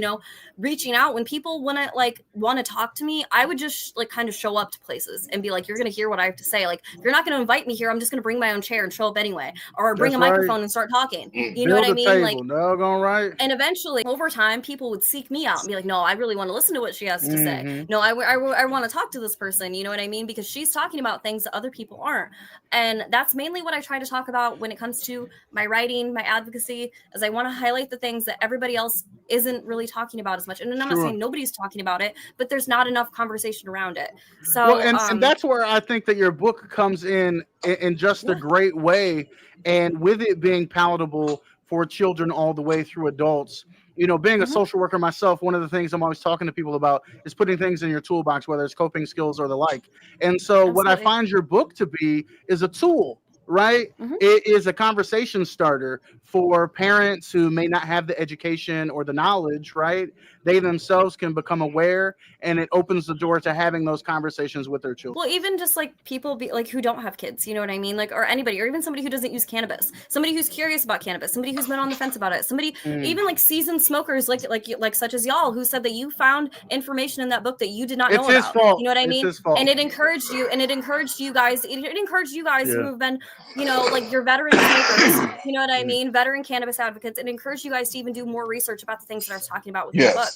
reaching out when people want to talk to me. I would just like kind of show up to places and be like, you're going to hear what I have to say. Like, if you're not going to invite me here, I'm just going to bring my own chair and show up anyway, or bring a microphone and start talking. You know what I mean?
Table,
like,
doggone right.
And eventually, over time, people would seek me out and be like, no, I really want to listen to what she has to say. No, I want to talk to this person. You know what I mean? Because she's talking about things that other people aren't. And that's mainly what I try to talk about when it comes to my writing, my advocacy, is I want to highlight the things that everybody else isn't really talking about as much. And I'm not saying nobody's talking about it, but there's not enough conversation around it. So,
and that's where I think that your book comes in just a great way. And with it being palatable for children all the way through adults, being a social worker myself, one of the things I'm always talking to people about is putting things in your toolbox, whether it's coping skills or the like. And so what I find your book to be is a tool, right? It is a conversation starter for parents who may not have the education or the knowledge, right? They themselves can become aware, and it opens the door to having those conversations with their children.
Well, even just like people who don't have kids, you know what I mean? Like, or anybody, or even somebody who doesn't use cannabis, somebody who's curious about cannabis, somebody who's been on the fence about it, somebody, even like seasoned smokers, like such as y'all, who said that you found information in that book that you did not know about.
His fault.
You know what I mean?
It's his fault.
And it encouraged you guys, who have been, like your veteran smokers, you know what I mean? Veteran cannabis advocates, and encouraged you guys to even do more research about the things that I was talking about with the book.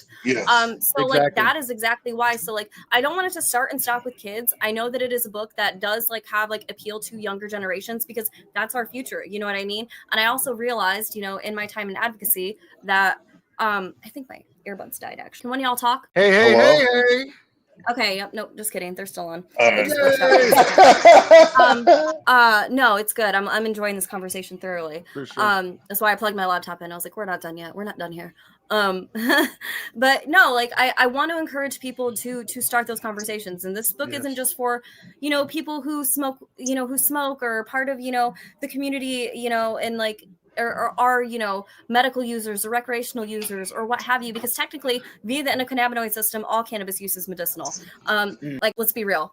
Like, that is exactly why. So like, I don't want it to start and stop with kids. I know that it is a book that does like have like appeal to younger generations, because that's our future. You know what I mean? And I also realized, in my time in advocacy that, I think my earbuds died actually. When y'all talk?
Hey.
Okay, yep, nope, just kidding. They're still on.
Right.
No, it's good. I'm enjoying this conversation thoroughly.
For sure.
That's why I plugged my laptop in. I was like, we're not done yet. We're not done here. But no, like I want to encourage people to start those conversations. And this book isn't just for, people who smoke, who smoke or part of, the community, and like or are medical users or recreational users or what have you, because technically via the endocannabinoid system all cannabis use is medicinal. Like, let's be real,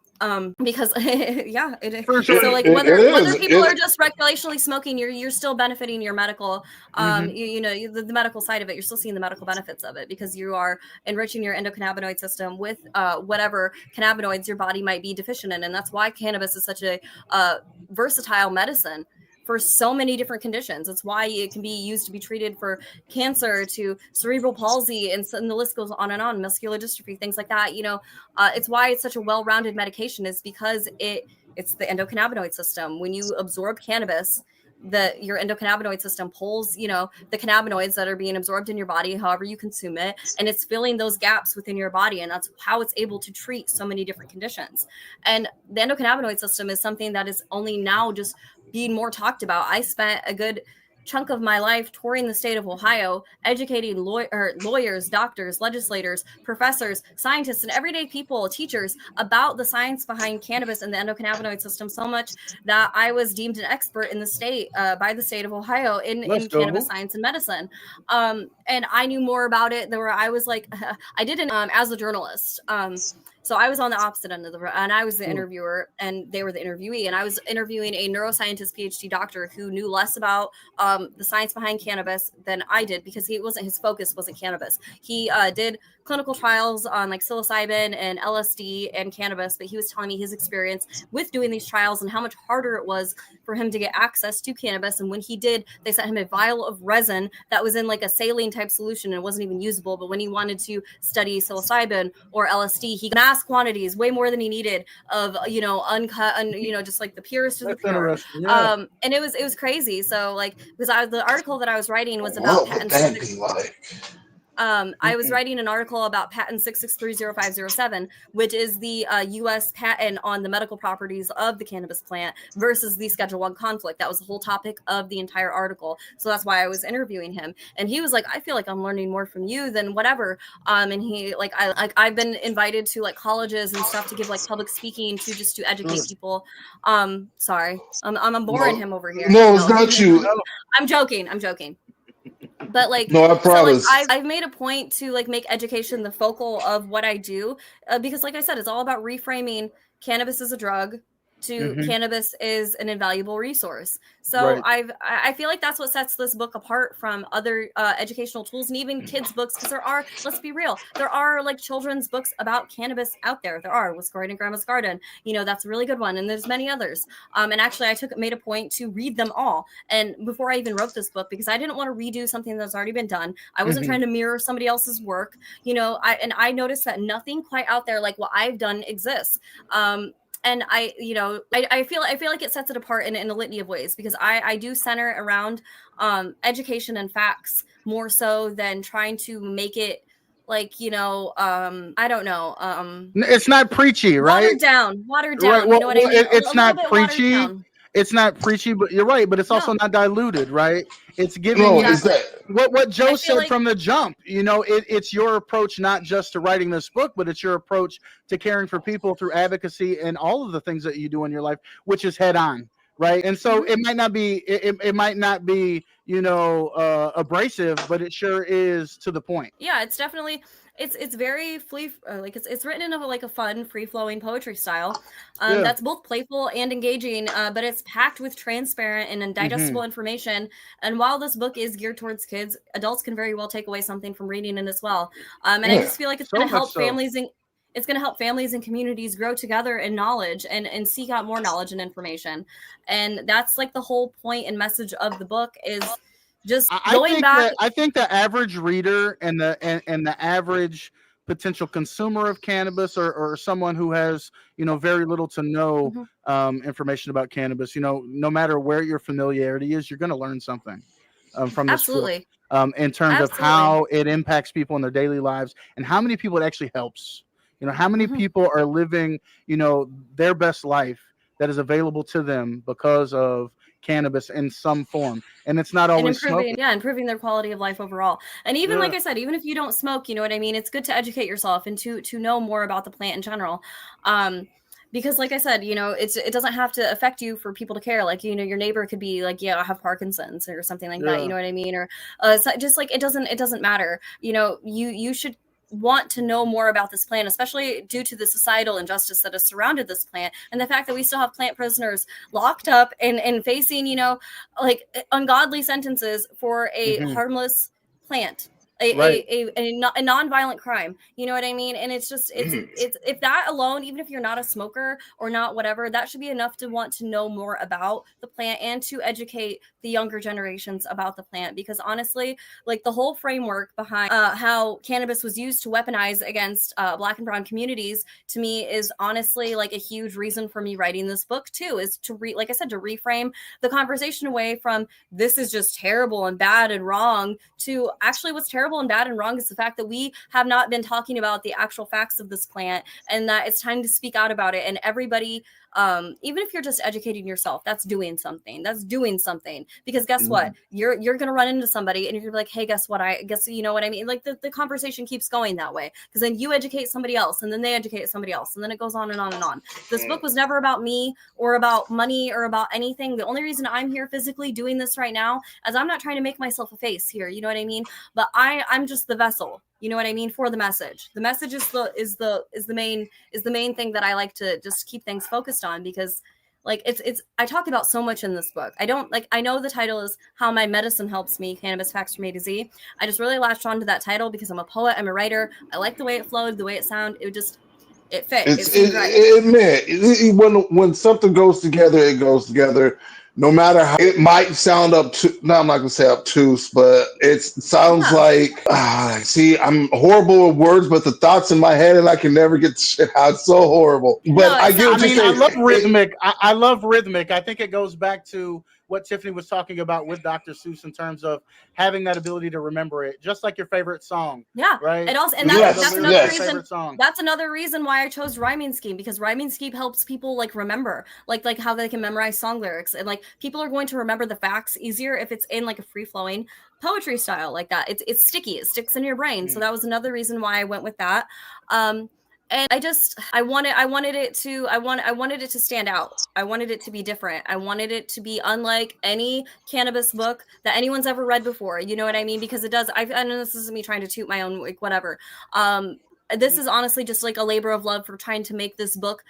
because yeah,
For sure.
so like
It
whether
is.
people are just recreationally smoking, you're still benefiting your medical the medical side of it. You're still seeing the medical benefits of it because you are enriching your endocannabinoid system with whatever cannabinoids your body might be deficient in. And that's why cannabis is such a versatile medicine for so many different conditions. It's why it can be used to be treated for cancer, to cerebral palsy, and the list goes on and on, muscular dystrophy, things like that. It's why it's such a well-rounded medication, is because it's the endocannabinoid system. When you absorb cannabis, your endocannabinoid system pulls, the cannabinoids that are being absorbed in your body, however you consume it, and it's filling those gaps within your body. And that's how it's able to treat so many different conditions. And the endocannabinoid system is something that is only now just being more talked about. I spent a good chunk of my life touring the state of Ohio, educating lawyers, doctors, legislators, professors, scientists, and everyday people, teachers, about the science behind cannabis and the endocannabinoid system, so much that I was deemed an expert in the state by the state of Ohio in cannabis science and medicine. And I knew more about it than where I was like, I didn't as a journalist. So I was on the opposite end of and I was the interviewer and they were the interviewee. And I was interviewing a neuroscientist PhD doctor who knew less about the science behind cannabis than I did, because his focus wasn't cannabis. He did clinical trials on like psilocybin and LSD and cannabis, but he was telling me his experience with doing these trials and how much harder it was for him to get access to cannabis. And when he did, they sent him a vial of resin that was in like a saline type solution and it wasn't even usable. But when he wanted to study psilocybin or LSD, he got mass quantities, way more than he needed, of uncut, just like the purest of the pure.
Yeah.
And it was crazy. So like, because the article that I was writing was about patents. I was writing an article about patent 6630507, which is the U.S. patent on the medical properties of the cannabis plant versus the Schedule I conflict. That was the whole topic of the entire article. So that's why I was interviewing him. And he was like, I feel like I'm learning more from you than whatever. And he I've been invited to like colleges and stuff to give like public speaking to educate people. Sorry, I'm boring him over here.
No, it's not you.
I'm joking. But like,
no, I promise.
So, like, I've made a point to like make education the focal of what I do, because like I said, it's all about reframing cannabis as a drug to cannabis is an invaluable resource. So I feel like that's what sets this book apart from other educational tools and even kids books, because let's be real, there are like children's books about cannabis out there. There are What's Growing in Grandma's Garden, that's a really good one, and there's many others. And actually I made a point to read them all, and before I even wrote this book, because I didn't want to redo something that's already been done. I wasn't trying to mirror somebody else's work, I noticed that nothing quite out there like what I've done exists. And I feel like it sets it apart in a litany of ways, because I do center around education and facts more so than trying to make it like, I don't know.
It's not preachy, right?
Watered down.
Right.
You know what I mean?
It's not preachy. It's not preachy, but you're right. But it's also not diluted, right? It's giving what Joe said from the jump. It's your approach, not just to writing this book, but it's your approach to caring for people through advocacy and all of the things that you do in your life, which is head on, right? And so it might not be, abrasive, but it sure is to the point.
Yeah, it's definitely. It's very it's written in a fun, free flowing poetry style that's both playful and engaging, but it's packed with transparent and digestible information. And while this book is geared towards kids, adults can very well take away something from reading it as well. And I just feel like it's going to help families and it's going to help families and communities grow together in knowledge and seek out more knowledge and information. And that's like the whole point and message of the book is. Just going back,
I think the average reader and the average potential consumer of cannabis, or someone who has very little to no information about cannabis, no matter where your familiarity is, you're going to learn something from this book, in terms of how it impacts people in their daily lives and how many people it actually helps. How many people are living their best life that is available to them because of cannabis in some form, and it's not always smoking.
Improving their quality of life overall. And even like I said, even if you don't smoke, you know what I mean, it's good to educate yourself and to know more about the plant in general. Because like I said, you know, it doesn't have to affect you for people to care. Like, you know, your neighbor could be like, yeah, I have Parkinson's or something like that. You know what I mean? Or so just like it doesn't matter. You know, you should want to know more about this plant, especially due to the societal injustice that has surrounded this plant and the fact that we still have plant prisoners locked up and facing, you know, like ungodly sentences for a harmless plant. A non-violent crime, you know what I mean? And it's just it's if that alone, even if you're not a smoker or not whatever, that should be enough to want to know more about the plant and to educate the younger generations about the plant. Because honestly, like the whole framework behind how cannabis was used to weaponize against Black and brown communities, to me is honestly like a huge reason for me writing this book too, is to like I said, to reframe the conversation away from this is just terrible and bad and wrong to actually what's terrible and bad and wrong is the fact that we have not been talking about the actual facts of this plant, and that it's time to speak out about it. And everybody, even if you're just educating yourself, that's doing something. Because guess what? You're going to run into somebody and you're going to be like, hey, guess what? I guess, you know what I mean? Like the conversation keeps going that way, because then you educate somebody else and then they educate somebody else. And then it goes on and on and on. This book was never about me or about money or about anything. The only reason I'm here physically doing this right now is I'm not trying to make myself a face here. You know what I mean? But I'm just the vessel. You know what I mean? For the message. The message is the main thing that I like to just keep things focused on, because like it's I talk about so much in this book. I know the title is How My Medicine Helps Me, Cannabis Facts from A to Z. I just really latched onto that title because I'm a poet, I'm a writer. I like the way it flowed, the way it sounded. It fit.
When something goes together, it goes together. No matter how it might sound I'm not gonna say obtuse, but it sounds like I'm horrible with words, but the thoughts in my head and I can never get the shit out. It's so horrible. But I get what you're saying.
I love rhythmic. I love rhythmic. I think it goes back to what Tiffany was talking about with Dr. Seuss in terms of having that ability to remember it, just like your favorite song.
Yeah,
right.
That's another reason. That's another reason why I chose rhyming scheme, because rhyming scheme helps people like remember, like how they can memorize song lyrics, and like people are going to remember the facts easier if it's in like a free flowing poetry style like that. It's sticky. It sticks in your brain. So that was another reason why I went with that. And I wanted it to stand out. I wanted it to be different. I wanted it to be unlike any cannabis book that anyone's ever read before. You know what I mean? Because it does. I know this isn't me trying to toot my own, like, whatever. This is honestly just like a labor of love for trying to make this book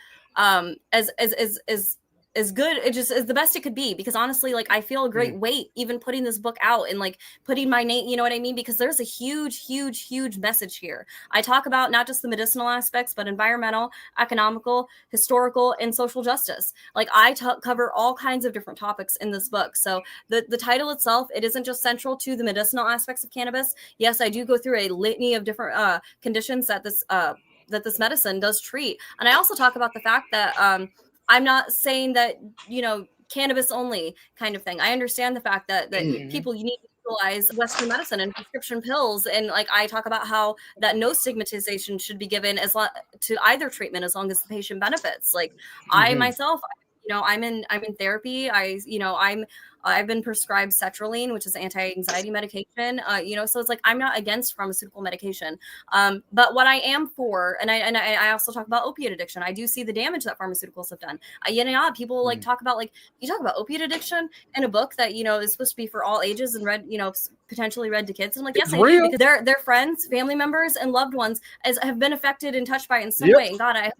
as good, it just is the best it could be, because honestly, like, I feel a great weight even putting this book out and like putting my name, you know what I mean? Because there's a huge message here. I talk about not just the medicinal aspects, but environmental, economical, historical, and social justice. Like I cover all kinds of different topics in this book. So the title itself, it isn't just central to the medicinal aspects of cannabis. Yes, I do go through a litany of different conditions that this medicine does treat. And I also talk about the fact that I'm not saying that, you know, cannabis only kind of thing. I understand the fact that people, you need to utilize Western medicine and prescription pills. And like, I talk about how that no stigmatization should be given to either treatment as long as the patient benefits. Like I myself, you know, I'm in therapy. I've been prescribed sertraline, which is anti-anxiety medication. You know, so it's like, I'm not against pharmaceutical medication. But what I am for, and I also talk about opiate addiction. I do see the damage that pharmaceuticals have done. People like talk about, like, you talk about opiate addiction in a book that, you know, is supposed to be for all ages and read, you know, potentially read to kids. And I'm like, yes, I do, because their friends, family members, and loved ones have been affected and touched by it in some way. And God, I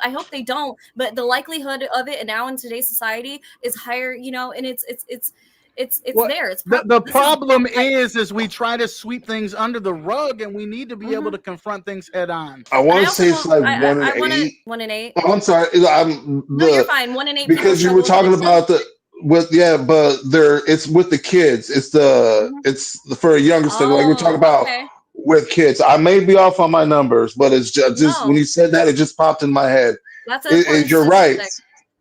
hope they don't. But the likelihood of it, and now in today's society, is higher. You know, and it's there. It's
the problem is we try to sweep things under the rug, and we need to be able to confront things head on.
I want to say it's like 1 in 8.
1 in 8.
Oh, I'm sorry.
No, you're fine. 1 in 8.
Because you were talking about but it's with the kids. It's for a younger stuff. Like we're talking about with kids. I may be off on my numbers, but it's just when you said that, it just popped in my head. You're right.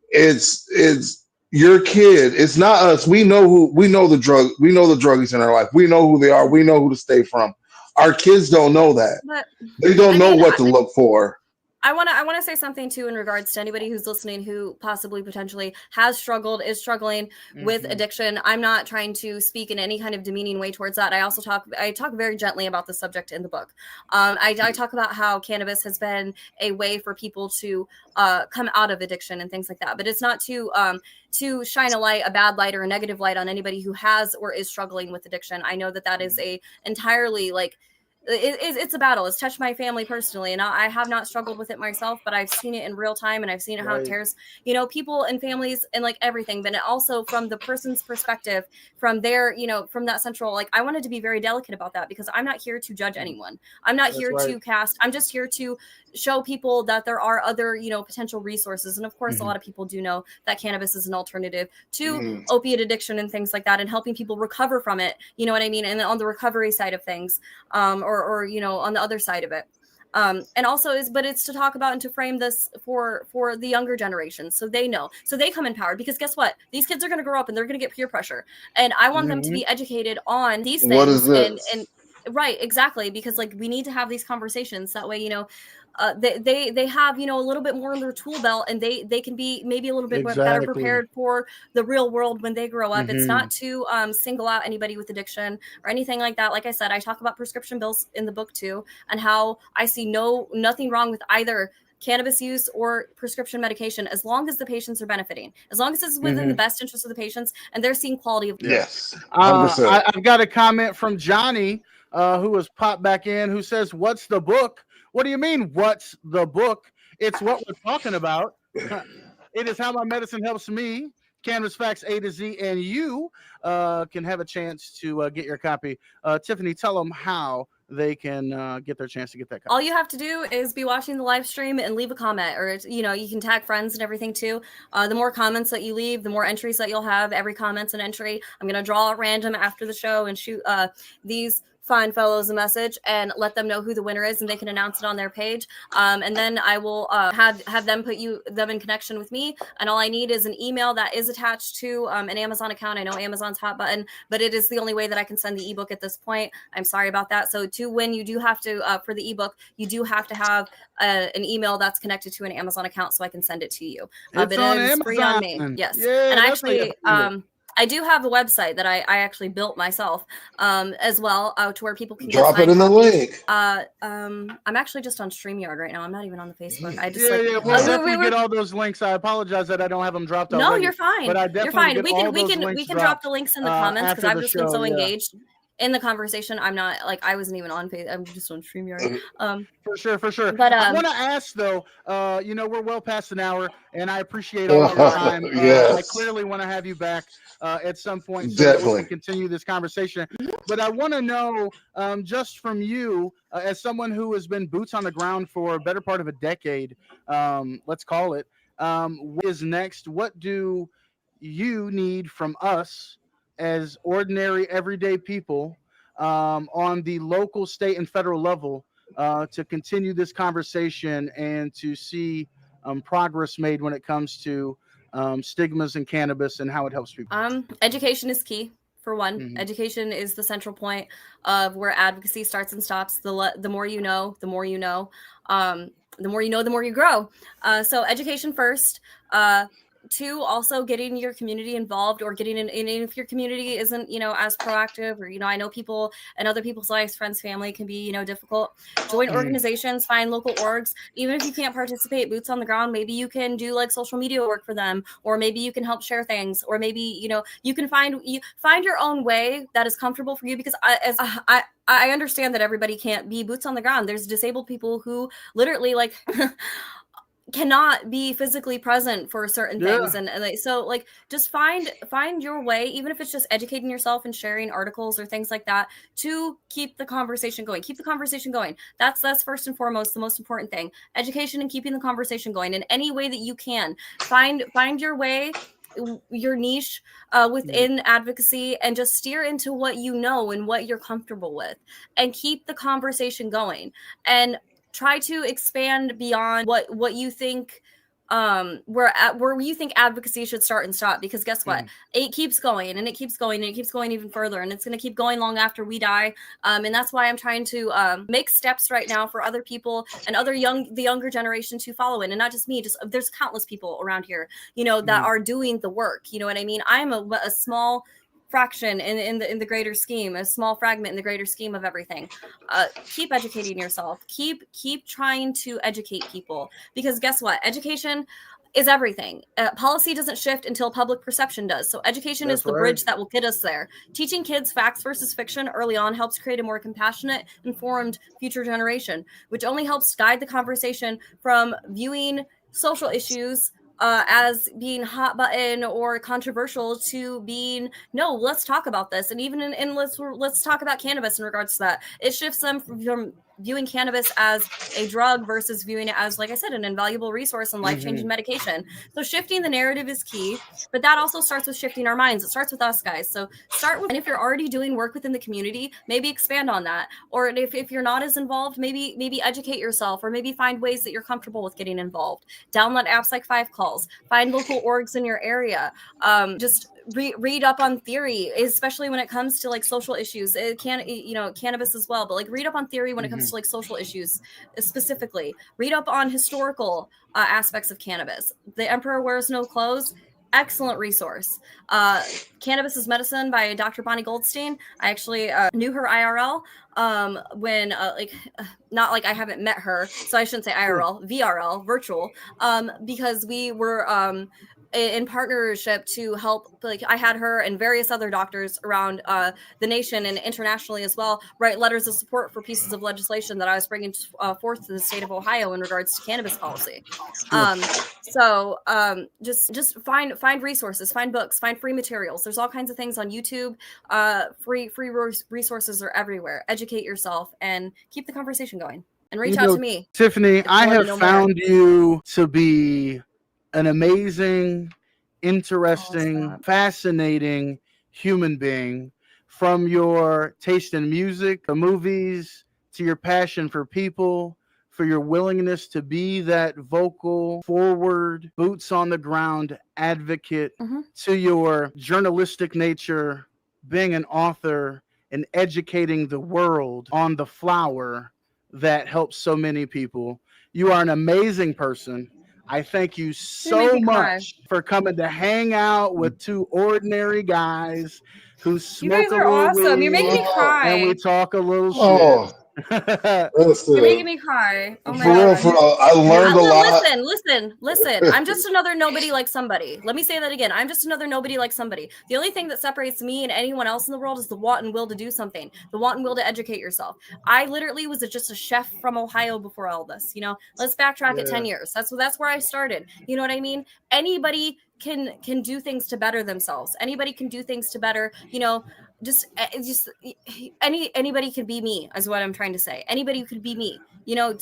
It's your kid. It's not us. We know the druggies in our life. We know who they are. We know who to stay from. Our kids don't know that. They don't know what to look for.
I want to say something too in regards to anybody who's listening who possibly potentially has struggled, is struggling with addiction. I'm not trying to speak in any kind of demeaning way towards that. I talk very gently about the subject in the book. I talk about how cannabis has been a way for people to come out of addiction and things like that. But it's not to shine a bad light or a negative light on anybody who has or is struggling with addiction. I know that is a entirely like it's a battle. It's touched my family personally, and I have not struggled with it myself, but I've seen it in real time, and I've seen how it tears, people and families and like everything. But also from the person's perspective, from their, from that central, like I wanted to be very delicate about that because I'm not here to judge anyone. I'm not here to cast. I'm just here to show people that there are other, potential resources. And of course, a lot of people do know that cannabis is an alternative to opiate addiction and things like that, and helping people recover from it. You know what I mean? And on the recovery side of things, or on the other side of it. And also it's to talk about and to frame this for the younger generation, so they know, so they come empowered, because guess what? These kids are going to grow up and they're going to get peer pressure, and I want them to be educated on these things.
What is this?
And right, exactly, because like we need to have these conversations that way, they have, a little bit more in their tool belt, and they can be maybe a little bit better prepared for the real world when they grow up. It's not to single out anybody with addiction or anything like that. Like I said, I talk about prescription bills in the book too, and how I see nothing wrong with either cannabis use or prescription medication, as long as the patients are benefiting, as long as it's within the best interest of the patients and they're seeing quality of
yes.
I've got a comment from Johnny, who has popped back in, who says, "What's the book?" What do you mean, what's the book? It's what we're talking about. It is how my medicine helps me. Cannabis Facts A to Z, and you can have a chance to get your copy. Tiffany, tell them how they can get their chance to get that copy.
All you have to do is be watching the live stream and leave a comment, or you can tag friends and everything too. The more comments that you leave, the more entries that you'll have. Every comment's an entry. I'm gonna draw at random after the show and shoot these fine fellows a message and let them know who the winner is, and they can announce it on their page. And then I will have them put them in connection with me. And all I need is an email that is attached to an Amazon account. I know Amazon's hot button, but it is the only way that I can send the ebook at this point. I'm sorry about that. So to win, you do have to, for the ebook, you do have to have an email that's connected to an Amazon account so I can send it to you.
But it is free on
me. Yes. Yeah, and actually, I do have a website that I actually built myself as well, to where people can
drop it in the link.
I'm actually just on StreamYard right now. I'm not even on the Facebook. I just
We'll definitely get all those links. I apologize that I don't have them dropped already.
No, you're fine.
But I definitely
we can drop the links in the comments, because I've just been so engaged in the conversation. I'm not I wasn't even on Facebook. I'm just on StreamYard.
For sure. But I want to ask though, we're well past an hour, and I appreciate all your time. I clearly want to have you back at some point, so that we can continue this conversation. But I want to know, just from you, as someone who has been boots on the ground for a better part of a decade, let's call it, what is next? What do you need from us as ordinary, everyday people, on the local, state, and federal level, to continue this conversation and to see progress made when it comes to stigmas in cannabis and how it helps people?
Education is key. For one, education is the central point of where advocacy starts and stops. The more you know, the more you know. The more you know, the more you grow. So education first. Two, also getting your community involved, or getting in if your community isn't, as proactive, or, I know people and other people's lives, friends, family can be, difficult. Join organizations, find local orgs. Even if you can't participate boots on the ground, maybe you can do like social media work for them, or maybe you can help share things, or maybe, you can find your own way that is comfortable for you, because I understand that everybody can't be boots on the ground. There's disabled people who literally like cannot be physically present for certain things, and so like just find your way, even if it's just educating yourself and sharing articles or things like that, to keep the conversation going. That's first and foremost the most important thing. Education and keeping the conversation going in any way that you can. Find your way, your niche within advocacy, and just steer into what you know and what you're comfortable with, and keep the conversation going, and try to expand beyond what you think where you think advocacy should start and stop, because guess what? It keeps going and it keeps going and it keeps going even further, and it's going to keep going long after we die. And that's why I'm trying to make steps right now for other people and the younger generation to follow in, and not just me. Just there's countless people around here, that are doing the work. You know what I mean? I'm a small fraction in the greater scheme, a small fragment in the greater scheme of everything. Keep educating yourself. Keep trying to educate people, because guess what? Education is everything. Policy doesn't shift until public perception does. So education is the bridge that will get us there. Teaching kids facts versus fiction early on helps create a more compassionate, informed future generation, which only helps guide the conversation from viewing social issues as being hot button or controversial to being, no, let's talk about this. And even in let's talk about cannabis in regards to that. It shifts them from viewing cannabis as a drug versus viewing it as, like I said, an invaluable resource and life-changing medication. So shifting the narrative is key, but that also starts with shifting our minds. It starts with us, guys. So start with, and if you're already doing work within the community, maybe expand on that. Or if you're not as involved, maybe educate yourself, or maybe find ways that you're comfortable with getting involved. Download apps like 5 Calls, find local orgs in your area. Just read up on theory, especially when it comes to like social issues. It can, cannabis as well, but like read up on theory when it comes to like social issues specifically. Read up on historical aspects of cannabis. The Emperor Wears No Clothes, excellent resource. Cannabis is Medicine by Dr. Bonnie Goldstein. I actually knew her IRL when not like I haven't met her, so I shouldn't say IRL, VRL, virtual, because we were in partnership to help, like I had her and various other doctors around the nation and internationally as well write letters of support for pieces of legislation that I was bringing forth to the state of Ohio in regards to cannabis policy. Just find resources, find books, find free materials. There's all kinds of things on YouTube. Free resources are everywhere. Educate yourself and keep the conversation going, and reach out to me.
Tiffany, I have found you to be an amazing, interesting, fascinating human being, from your taste in music, the movies, to your passion for people, for your willingness to be that vocal, forward, boots on the ground advocate, to your journalistic nature, being an author and educating the world on the flower that helps so many people. You are an amazing person. I thank you so much for coming to hang out with two ordinary guys who smoke.
You guys are awesome. You're making me cry.
And we talk a little shit.
You're making me cry. Oh my
God. For real, I learned a lot.
Listen. I'm just another nobody like somebody. Let me say that again. I'm just another nobody like somebody. The only thing that separates me and anyone else in the world is the want and will to do something, the want and will to educate yourself. I literally was just a chef from Ohio before all this. Let's backtrack at 10 years. That's where I started. You know what I mean? Anybody can do things to better themselves. Anybody can do things to better, anybody could be me, is what I'm trying to say. Anybody could be me.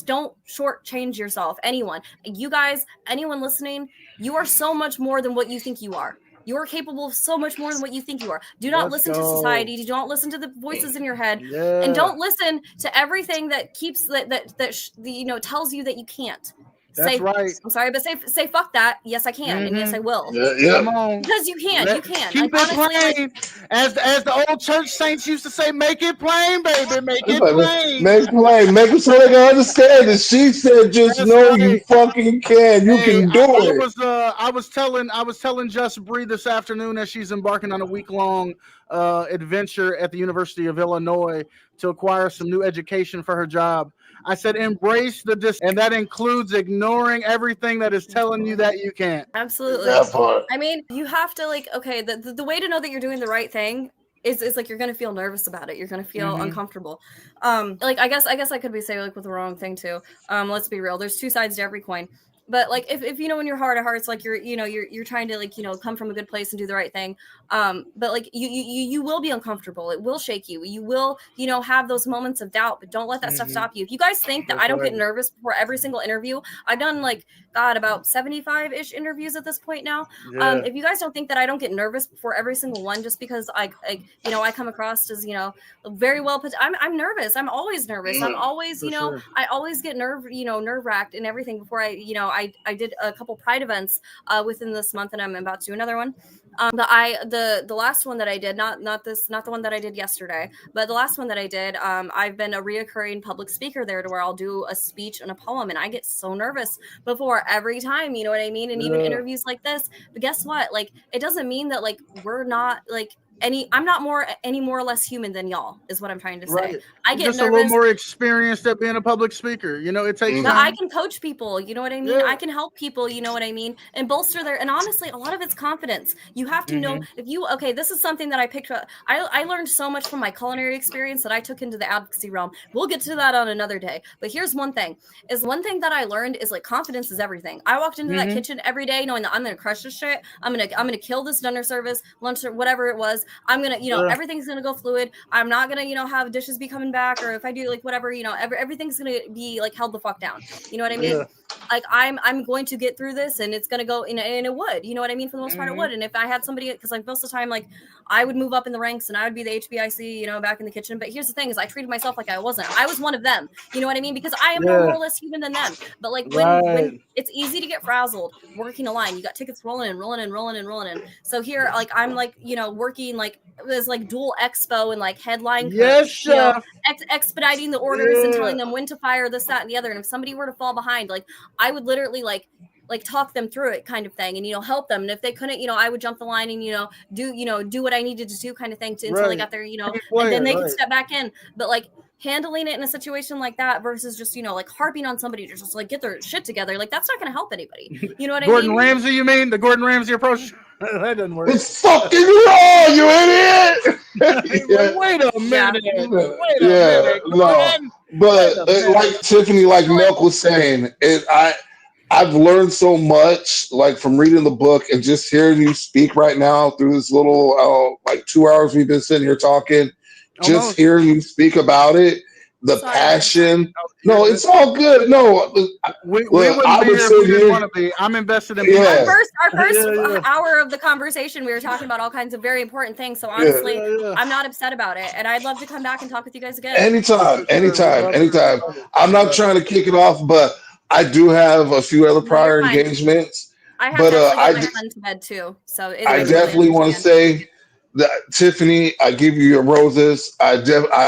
Don't shortchange yourself. Anyone, you guys, anyone listening, you are so much more than what you think you are. You are capable of so much more than what you think you are. Do not listen to society. Do not listen to the voices in your head, and don't listen to everything that keeps that tells you that you can't.
That's right.
I'm sorry, but say fuck that. Yes, I can, and yes, I will.
Come
on. Because you can. You can.
Keep it plain. As the old church saints used to say, make it plain, baby. Make it plain.
Make it plain. Make it so they can understand it. She said, just you fucking can. You can do it.
I was telling Just Bree this afternoon that she's embarking on a week-long adventure at the University of Illinois to acquire some new education for her job. I said, embrace and that includes ignoring everything that is telling you that you can't.
Absolutely. That part. I mean, you have to the way to know that you're doing the right thing is like you're gonna feel nervous about it. You're gonna feel uncomfortable. I guess I could be saying with the wrong thing too. Let's be real. There's two sides to every coin. But if in your heart of hearts, you're trying to come from a good place and do the right thing. But you will be uncomfortable. It will shake you. You will, have those moments of doubt, but don't let that stuff stop you. If you guys think that I don't get nervous before every single interview, I've done about 75-ish interviews at this point now. Yeah. If you guys don't think that I don't get nervous before every single one, just because I come across as, very well put, I'm nervous. I'm always nervous. I'm always, I always get nerve-wracked and everything before I I did a couple Pride events within this month, and I'm about to do another one. The last one that I did, not the one that I did yesterday, but the last one that I did, I've been a reoccurring public speaker there, to where I'll do a speech and a poem, and I get so nervous before every time, you know what I mean? And even interviews like this. But guess what? Like, it doesn't mean that like we're not like I'm not any more or less human than y'all, is what I'm trying to say.
Right.
I get
just
nervous.
a little more experienced at being a public speaker. You know, it takes
But
time.
I can coach people, you know what I mean? I can help people, you know what I mean? And bolster and honestly, a lot of it's confidence. You have to know this is something that I picked up. I learned so much from my culinary experience that I took into the advocacy realm. We'll get to that on another day. But here's one thing that I learned is like confidence is everything. I walked into that kitchen every day knowing that I'm going to crush this shit. I'm going to kill this dinner service, lunch, or whatever it was. I'm going to, everything's going to go fluid. I'm not going to, have dishes be coming back, or if I do like whatever, everything's going to be like held the fuck down. You know what I mean? Like I'm going to get through this, and it's going to go and it would, you know what I mean? For the most part it would. And if I had somebody, because like most of the time, like I would move up in the ranks and I would be the HBIC, back in the kitchen. But here's the thing is I treated myself like I wasn't. I was one of them. You know what I mean? Because I am no more or less human than them. But like when it's easy to get frazzled working a line, you got tickets rolling in. So here, like I'm like, working like this like dual expo and like headline coach, expediting the orders and telling them when to fire this, that, and the other. And if somebody were to fall behind, like I would literally like talk them through it kind of thing, and help them. And if they couldn't, I would jump the line and do what I needed to do kind of thing until they got there, and then they could step back in. But like handling it in a situation like that versus just like harping on somebody to just like get their shit together, like that's not going to help anybody. You know what I mean?
Gordon Ramsay, you mean the Gordon Ramsay approach? That doesn't work.
It's fucking wrong, you idiot.
Wait a minute.
No. But like Tiffany, like Milk was saying, I've learned so much, like from reading the book and just hearing you speak right now through this little like 2 hours we've been sitting here talking. Just hearing you speak about it, the passion. No, it's all good. No,
we wouldn't be here if we didn't want to be. I'm invested in
our first hour of the conversation. We were talking about all kinds of very important things. So honestly, I'm not upset about it, and I'd love to come back and talk with you guys again. Anytime.
I'm not trying to kick it off, but I do have a few other prior engagements.
I have to get my son to bed too, so
I definitely want to say that, Tiffany, I give you your roses. I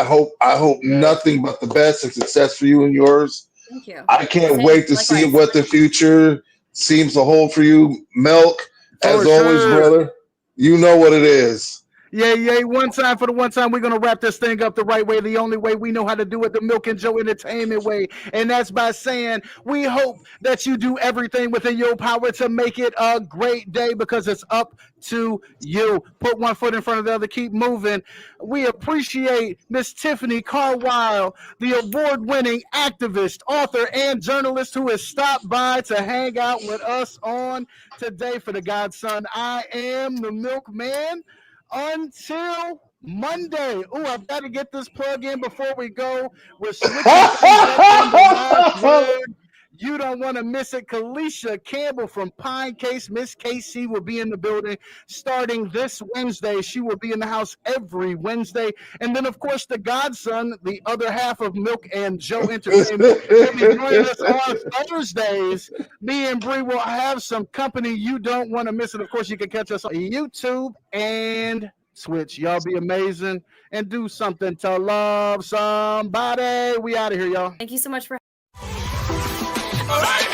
hope nothing but the best and success for you and yours.
Thank you.
I can't wait to see what the future seems to hold for you. Milk, as always, brother. You know what it is.
Yeah. One time for the one time. We're going to wrap this thing up the right way, the only way we know how to do it, the Milk and Joe Entertainment way. And that's by saying we hope that you do everything within your power to make it a great day, because it's up to you. Put one foot in front of the other. Keep moving. We appreciate Miss Tiffany Carwile, the award-winning activist, author, and journalist who has stopped by to hang out with us on today for the Godson. I am the Milkman. Until Monday. I've got to get this plug in before we go. We're switching things up on the last word. You don't want to miss it. Kalisha Campbell from Pine Case, Miss KC, will be in the building starting this Wednesday. She will be in the house every Wednesday. And then, of course, the Godson, the other half of Milk and Joe Entertainment, will be joining us on Thursdays. Me and Bree will have some company. You don't want to miss it. Of course, you can catch us on YouTube and Twitch. Y'all be amazing and do something to love somebody. We out of here, y'all.
Thank you so much for
All right.